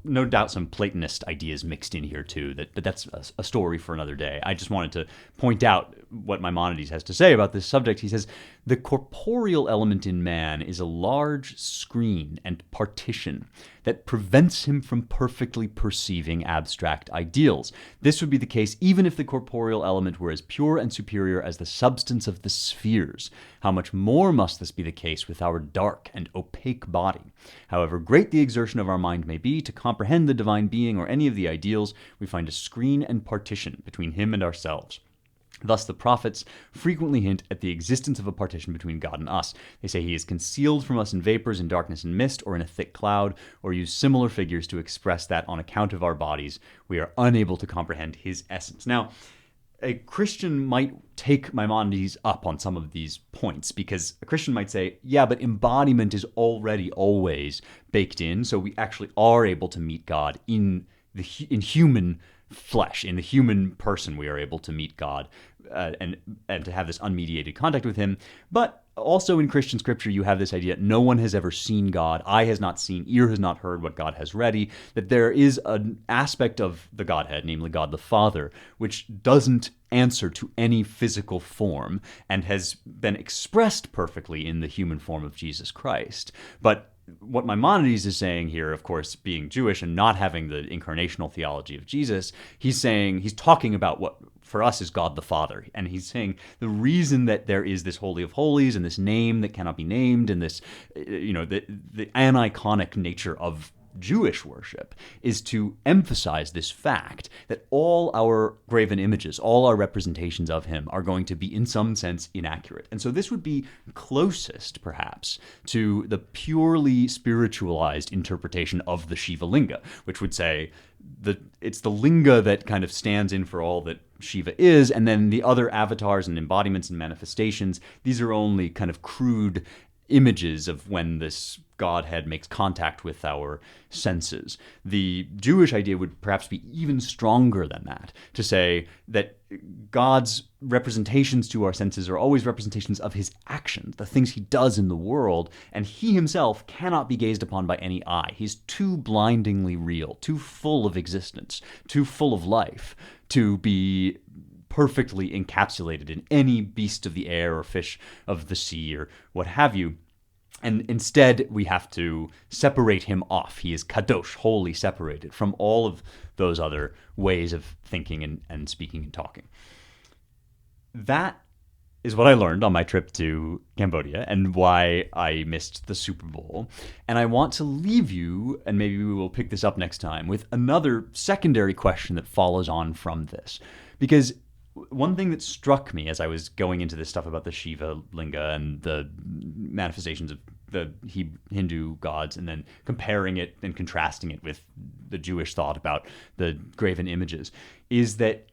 no doubt some Platonist ideas mixed in here too, but that's a story for another day. I just wanted to point out what Maimonides has to say about this subject. He says, "The corporeal element in man is a large screen and partition that prevents him from perfectly perceiving abstract ideals. This would be the case even if the corporeal element were as pure and superior as the substance of the spheres. How much more must this be the case with our dark and opaque body? However great the exertion of our mind may be to comprehend the divine being or any of the ideals, we find a screen and partition between him and ourselves. Thus the prophets frequently hint at the existence of a partition between God and us. They say he is concealed from us in vapors, in darkness and mist, or in a thick cloud, or use similar figures to express that on account of our bodies, we are unable to comprehend his essence." Now, a Christian might take Maimonides up on some of these points, because a Christian might say, yeah, but embodiment is already always baked in, so we actually are able to meet God in human flesh, in the human person. We are able to meet God and to have this unmediated contact with him. But also in Christian scripture, you have this idea, no one has ever seen God, eye has not seen, ear has not heard what God has ready, that there is an aspect of the Godhead, namely God the Father, which doesn't answer to any physical form and has been expressed perfectly in the human form of Jesus Christ. But what Maimonides is saying here, of course, being Jewish and not having the incarnational theology of Jesus, he's talking about what for us is God the Father. And he's saying the reason that there is this Holy of Holies and this name that cannot be named and this, the aniconic nature of Jewish worship is to emphasize this fact that all our graven images, all our representations of him are going to be in some sense inaccurate. And so this would be closest, perhaps, to the purely spiritualized interpretation of the Shiva Linga, which would say it's the linga that kind of stands in for all that Shiva is, and then the other avatars and embodiments and manifestations, these are only kind of crude images of when this Godhead makes contact with our senses. The Jewish idea would perhaps be even stronger than that, to say that God's representations to our senses are always representations of his actions, the things he does in the world, and he himself cannot be gazed upon by any eye. He's too blindingly real, too full of existence, too full of life to be perfectly encapsulated in any beast of the air or fish of the sea or what have you. And instead, we have to separate him off. He is kadosh, wholly separated from all of those other ways of thinking and speaking and talking. That is what I learned on my trip to Cambodia and why I missed the Super Bowl. And I want to leave you, and maybe we will pick this up next time, with another secondary question that follows on from this. Because one thing that struck me as I was going into this stuff about the Shiva Linga and the manifestations of the Hindu gods, and then comparing it and contrasting it with the Jewish thought about the graven images, is that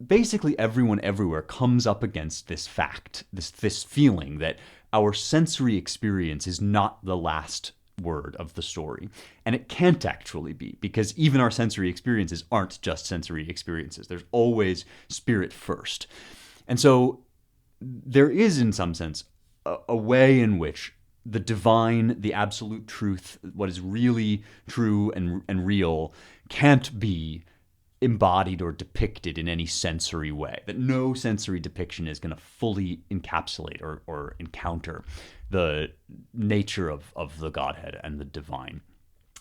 basically everyone everywhere comes up against this fact, this feeling that our sensory experience is not the last word of the story. And it can't actually be, because even our sensory experiences aren't just sensory experiences. There's always spirit first. And so there is, in some sense, a way in which the divine, the absolute truth, what is really true and real, can't be embodied or depicted in any sensory way, that no sensory depiction is going to fully encapsulate or encounter the nature of the Godhead and the divine.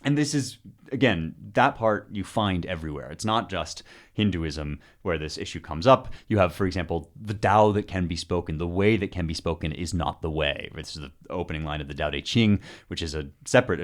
And this is, again, that part you find everywhere. It's not just Hinduism where this issue comes up. You have, for example, the Tao that can be spoken. The way that can be spoken is not the way. This is the opening line of the Tao Te Ching, which is a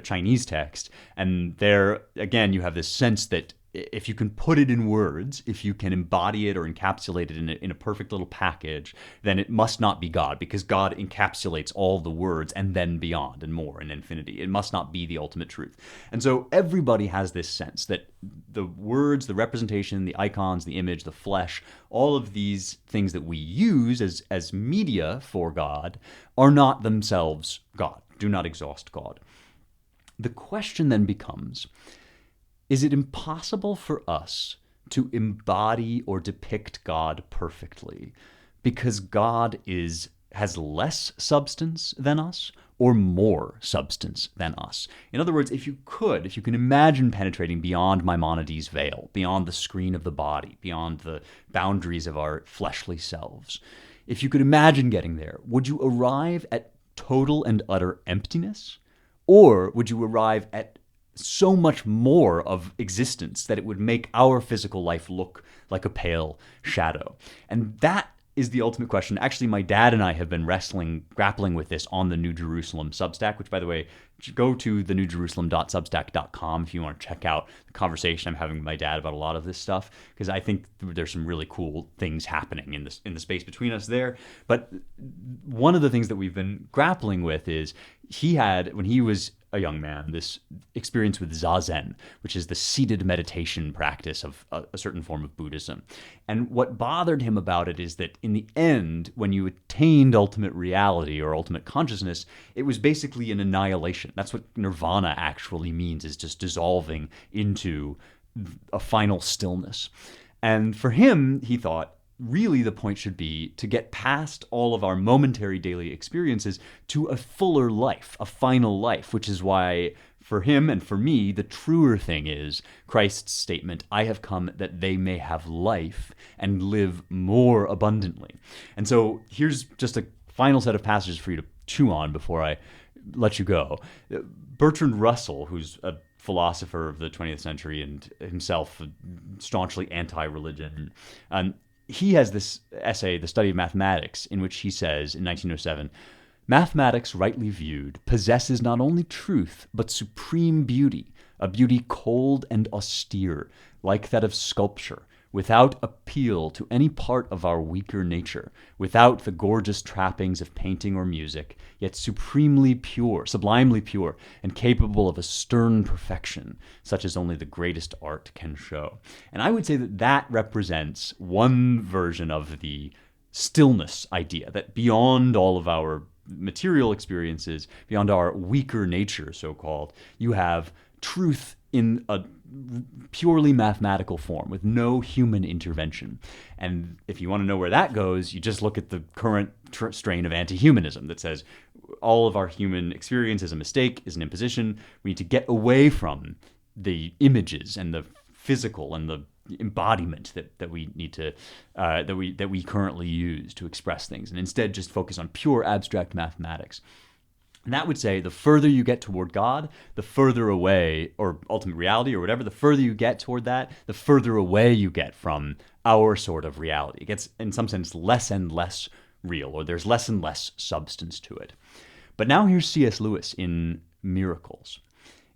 Chinese text. And there, again, you have this sense that if you can put it in words, if you can embody it or encapsulate it in a perfect little package, then it must not be God, because God encapsulates all the words and then beyond and more in infinity. It must not be the ultimate truth. And so everybody has this sense that the words, the representation, the icons, the image, the flesh, all of these things that we use as media for God are not themselves God, do not exhaust God. The question then becomes, is it impossible for us to embody or depict God perfectly because God has less substance than us or more substance than us? In other words, if you can imagine penetrating beyond Maimonides' veil, beyond the screen of the body, beyond the boundaries of our fleshly selves, if you could imagine getting there, would you arrive at total and utter emptiness? Or would you arrive at so much more of existence that it would make our physical life look like a pale shadow? And that is the ultimate question. Actually, my dad and I have been grappling with this on the New Jerusalem Substack, which, by the way, go to thenewjerusalem.substack.com if you want to check out the conversation I'm having with my dad about a lot of this stuff, because I think there's some really cool things happening in the space between us there. But one of the things that we've been grappling with is he had, when he was a young man, this experience with Zazen, which is the seated meditation practice of a certain form of Buddhism. And what bothered him about it is that in the end, when you attained ultimate reality or ultimate consciousness, it was basically an annihilation. That's what nirvana actually means, is just dissolving into a final stillness. And for him, he thought, really the point should be to get past all of our momentary daily experiences to a fuller life, a final life, which is why for him and for me, the truer thing is Christ's statement, I have come that they may have life and live more abundantly. And so here's just a final set of passages for you to chew on before I let you go. Bertrand Russell, who's a philosopher of the 20th century and himself staunchly anti-religion, he has this essay, The Study of Mathematics, in which he says in 1907, mathematics rightly viewed possesses not only truth, but supreme beauty, a beauty cold and austere, like that of sculpture, without appeal to any part of our weaker nature, without the gorgeous trappings of painting or music, yet supremely pure, sublimely pure, and capable of a stern perfection, such as only the greatest art can show. And I would say that that represents one version of the stillness idea, that beyond all of our material experiences, beyond our weaker nature, so-called, you have truth in a purely mathematical form with no human intervention. And if you want to know where that goes, you just look at the current strain of anti-humanism that says all of our human experience is a mistake, is an imposition. We need to get away from the images and the physical and the embodiment that we need to that we currently use to express things, and instead just focus on pure abstract mathematics. And that would say the further you get toward God, the further away, or ultimate reality or whatever, the further you get toward that, the further away you get from our sort of reality. It gets, in some sense, less and less real, or there's less and less substance to it. But now here's C.S. Lewis in Miracles,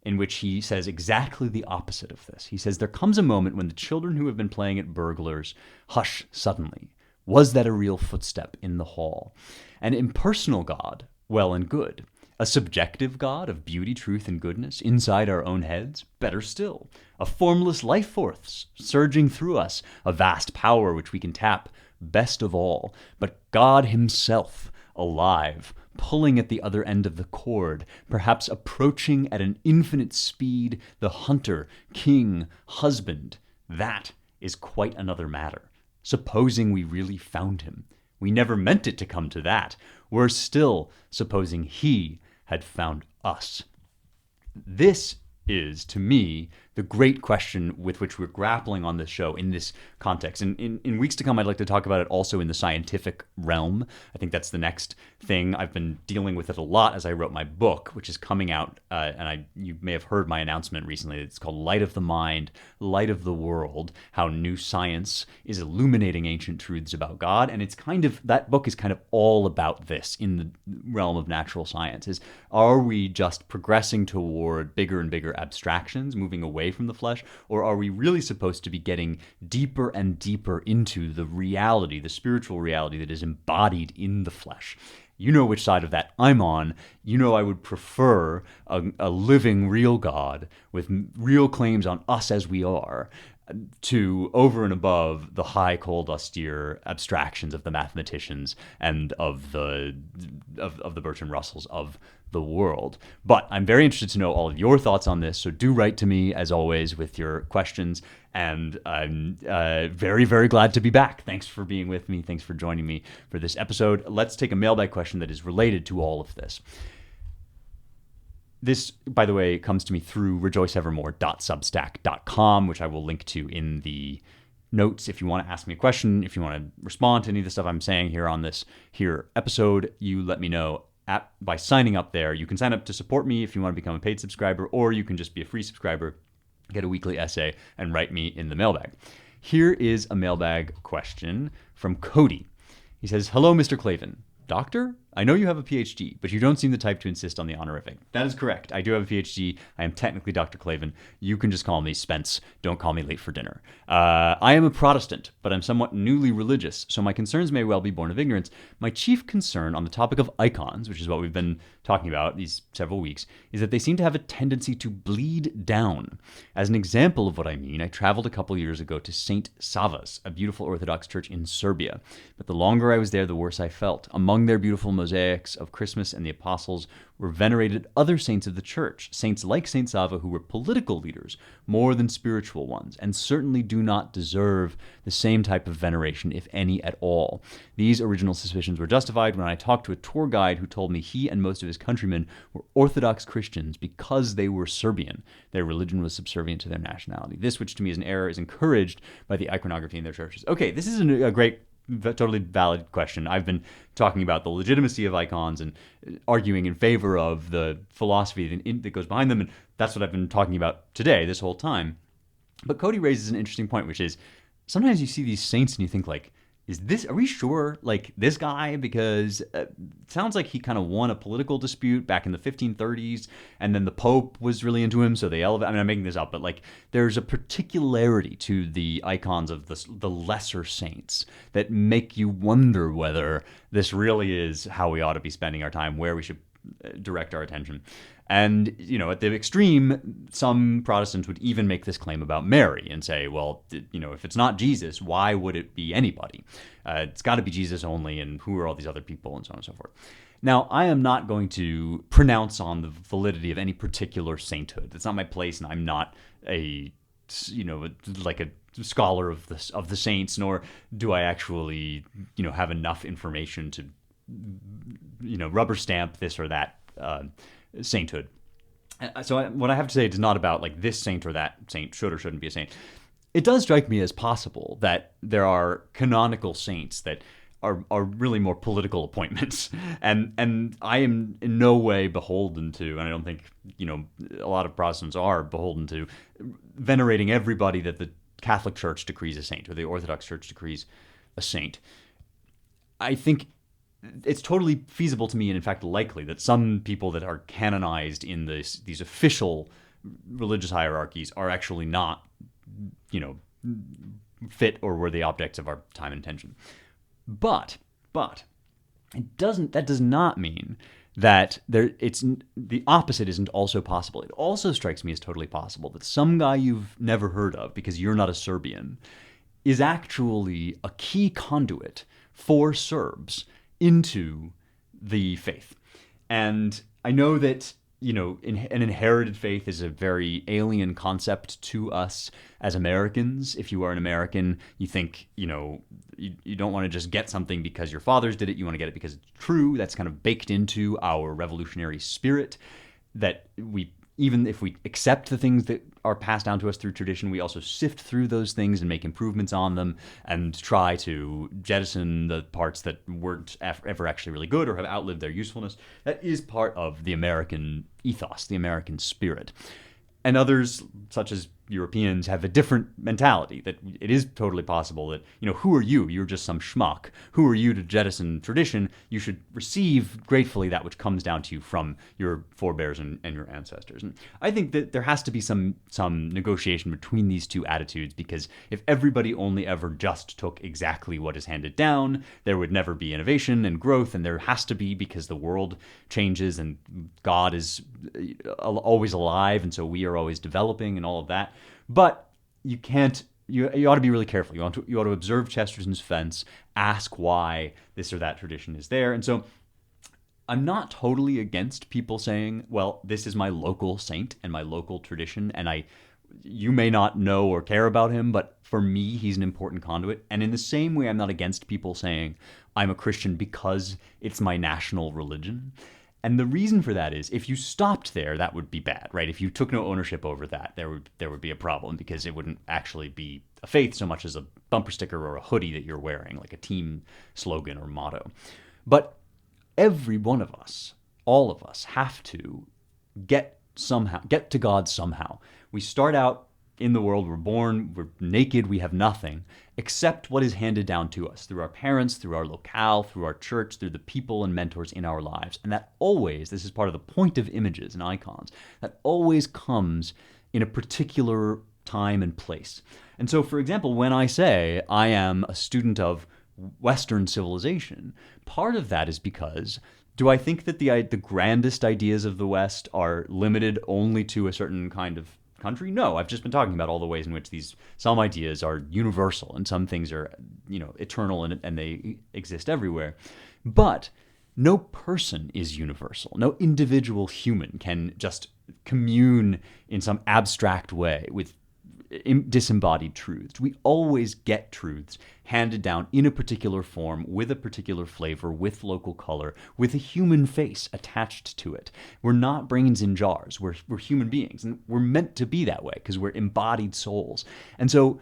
in which he says exactly the opposite of this. He says, there comes a moment when the children who have been playing at burglars hush suddenly. Was that a real footstep in the hall? An impersonal God, well and good. A subjective God of beauty, truth, and goodness inside our own heads? Better still. A formless life force surging through us, a vast power which we can tap? Best of all. But God himself, alive, pulling at the other end of the cord, perhaps approaching at an infinite speed, the hunter, king, husband. That is quite another matter. Supposing we really found him. We never meant it to come to that. Worse still, supposing he had found us. This is, to me, the great question with which we're grappling on this show in this context. And in weeks to come, I'd like to talk about it also in the scientific realm. I think that's the next thing. I've been dealing with it a lot as I wrote my book, which is coming out, and you may have heard my announcement recently. It's called Light of the Mind, Light of the World, How New Science is Illuminating Ancient Truths About God. And it's kind of, that book is kind of all about this in the realm of natural science. Is, are we just progressing toward bigger and bigger abstractions, moving away from the flesh, or are we really supposed to be getting deeper and deeper into the reality, the spiritual reality that is embodied in the flesh? You know which side of that I'm on. You know I would prefer a living, real God with real claims on us as we are, to over and above the high, cold, austere abstractions of the mathematicians and of the Bertrand Russells of the world. But I'm very interested to know all of your thoughts on this, so do write to me, as always, with your questions, and I'm very, very glad to be back. Thanks for being with me. Thanks for joining me for this episode. Let's take a mailbag question that is related to all of this. This, by the way, comes to me through rejoiceevermore.substack.com, which I will link to in the notes. If you want to ask me a question, if you want to respond to any of the stuff I'm saying here on this episode, you let me know by signing up there. You can sign up to support me if you want to become a paid subscriber, or you can just be a free subscriber, get a weekly essay, and write me in the mailbag. Here is a mailbag question from Cody. He says, "Hello, Mr. Klavan. Doctor, I know you have a PhD, but you don't seem the type to insist on the honorific." That is correct. I do have a PhD. I am technically Dr. Klavan. You can just call me Spence. Don't call me late for dinner. I am a Protestant, but I'm somewhat newly religious, so my concerns may well be born of ignorance. My chief concern on the topic of icons, which is what we've been talking about these several weeks, is that they seem to have a tendency to bleed down. As an example of what I mean, I traveled a couple years ago to St. Sava's, a beautiful Orthodox church in Serbia. But the longer I was there, the worse I felt. Among their beautiful mosaics of Christmas and the apostles were venerated other saints of the church, saints like St. Sava who were political leaders more than spiritual ones, and certainly do not deserve the same type of veneration, if any at all. These original suspicions were justified when I talked to a tour guide who told me he and most of his countrymen were Orthodox Christians because they were Serbian. Their religion was subservient to their nationality. This, which to me is an error, is encouraged by the iconography in their churches. Okay, this is a great, totally valid question. I've been talking about the legitimacy of icons and arguing in favor of the philosophy that goes behind them, and that's what I've been talking about today, this whole time. But Cody raises an interesting point, which is sometimes you see these saints and you think, like, are we sure, like, this guy? Because it sounds like he kind of won a political dispute back in the 1530s, and then the Pope was really into him, so they elevated. I mean, I'm making this up, but, like, there's a particularity to the icons of the lesser saints that make you wonder whether this really is how we ought to be spending our time, where we should direct our attention. And, at the extreme, some Protestants would even make this claim about Mary and say, well, if it's not Jesus, why would it be anybody? It's got to be Jesus only, and who are all these other people, and so on and so forth. Now, I am not going to pronounce on the validity of any particular sainthood. That's not my place, and I'm not a scholar of the saints, nor do I actually, have enough information to, rubber stamp this or that sainthood. So what I have to say is not about, like, this saint or that saint should or shouldn't be a saint. It does strike me as possible that there are canonical saints that are really more political appointments, and I am in no way beholden to, and I don't think a lot of Protestants are beholden to, venerating everybody that the Catholic Church decrees a saint or the Orthodox Church decrees a saint. I think it's totally feasible to me, and in fact likely, that some people that are canonized in these official religious hierarchies are actually not, fit or worthy objects of our time and attention. But that does not mean that the opposite isn't also possible. It also strikes me as totally possible that some guy you've never heard of because you're not a Serbian is actually a key conduit for Serbs into the faith. And I know that, an inherited faith is a very alien concept to us as Americans. If you are an American, you think, you don't want to just get something because your fathers did it. You want to get it because it's true. That's kind of baked into our revolutionary spirit, that we even if we accept the things that are passed down to us through tradition, we also sift through those things and make improvements on them and try to jettison the parts that weren't ever actually really good or have outlived their usefulness. That is part of the American ethos, the American spirit. And others, such as Europeans, have a different mentality, that it is totally possible that, who are you? You're just some schmuck. Who are you to jettison tradition? You should receive gratefully that which comes down to you from your forebears and your ancestors. And I think that there has to be some negotiation between these two attitudes, because if everybody only ever just took exactly what is handed down, there would never be innovation and growth, and there has to be, because the world changes and God is always alive, and so we are always developing and all of that. But you can't. You ought to be really careful. You ought to observe Chesterton's fence, ask why this or that tradition is there. And so I'm not totally against people saying, well, this is my local saint and my local tradition, and you may not know or care about him, but for me, he's an important conduit. And in the same way, I'm not against people saying, I'm a Christian because it's my national religion. And the reason for that is, if you stopped there, that would be bad, right? If you took no ownership over that, there would be a problem, because it wouldn't actually be a faith so much as a bumper sticker or a hoodie that you're wearing, like a team slogan or motto. But every one of us, all of us, have to get to God somehow. We start out in the world, we're born, we're naked, we have nothing except what is handed down to us through our parents, through our locale, through our church, through the people and mentors in our lives. And that always, this is part of the point of images and icons, that always comes in a particular time and place. And so, for example, when I say I am a student of Western civilization, part of that is because, do I think that the grandest ideas of the West are limited only to a certain kind of country? No, I've just been talking about all the ways in which some ideas are universal and some things are, eternal and they exist everywhere. But no person is universal. No individual human can just commune in some abstract way with disembodied truths. We always get truths handed down in a particular form, with a particular flavor, with local color, with a human face attached to it. We're not brains in jars. We're human beings, and we're meant to be that way because we're embodied souls. And so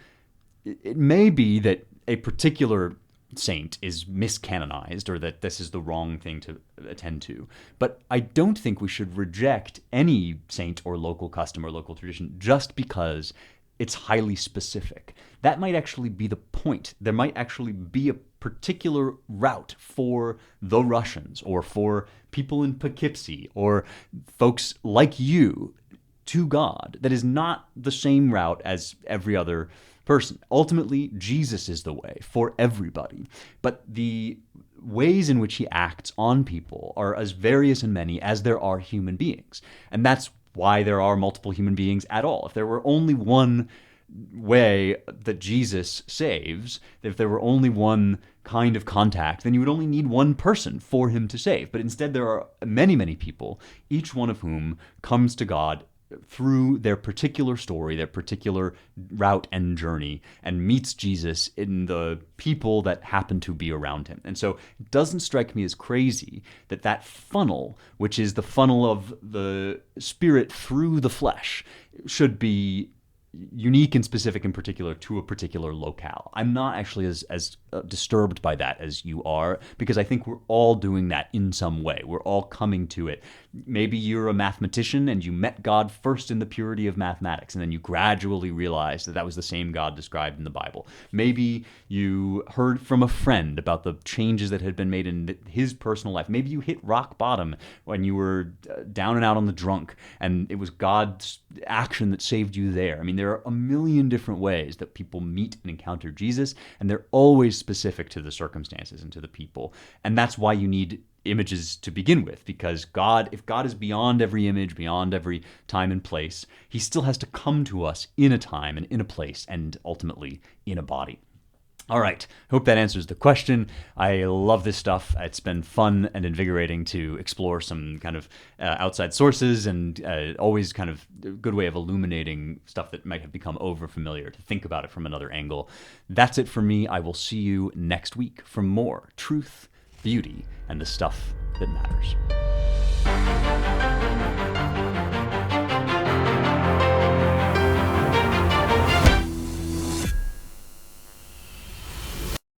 it may be that a particular saint is miscanonized, or that this is the wrong thing to attend to. But I don't think we should reject any saint or local custom or local tradition just because it's highly specific. That might actually be the point. There might actually be a particular route for the Russians, or for people in Poughkeepsie, or folks like you, to God, that is not the same route as every other person. Ultimately, Jesus is the way for everybody. But the ways in which he acts on people are as various and many as there are human beings. And that's why there are multiple human beings at all. If there were only one way that Jesus saves, if there were only one kind of contact, then you would only need one person for him to save. But instead, there are many, many people, each one of whom comes to God through their particular story, their particular route and journey, and meets Jesus in the people that happen to be around him. And so it doesn't strike me as crazy that funnel, which is the funnel of the Spirit through the flesh, should be unique and specific in particular to a particular locale. I'm not actually as disturbed by that as you are, because I think we're all doing that in some way. We're all coming to it. Maybe you're a mathematician and you met God first in the purity of mathematics, and then you gradually realized that was the same God described in the Bible. Maybe you heard from a friend about the changes that had been made in his personal life. Maybe you hit rock bottom when you were down and out on the drunk, and it was God's action that saved you there. I mean, there are a million different ways that people meet and encounter Jesus, and they're always specific to the circumstances and to the people. And that's why you need images to begin with, because if God is beyond every image, beyond every time and place, he still has to come to us in a time and in a place, and ultimately in a body. All right, hope that answers the question. I love this stuff. It's been fun and invigorating to explore some kind of outside sources, and always kind of a good way of illuminating stuff that might have become overfamiliar, to think about it from another angle. That's it for me. I will see you next week for more truth, beauty, and the stuff that matters.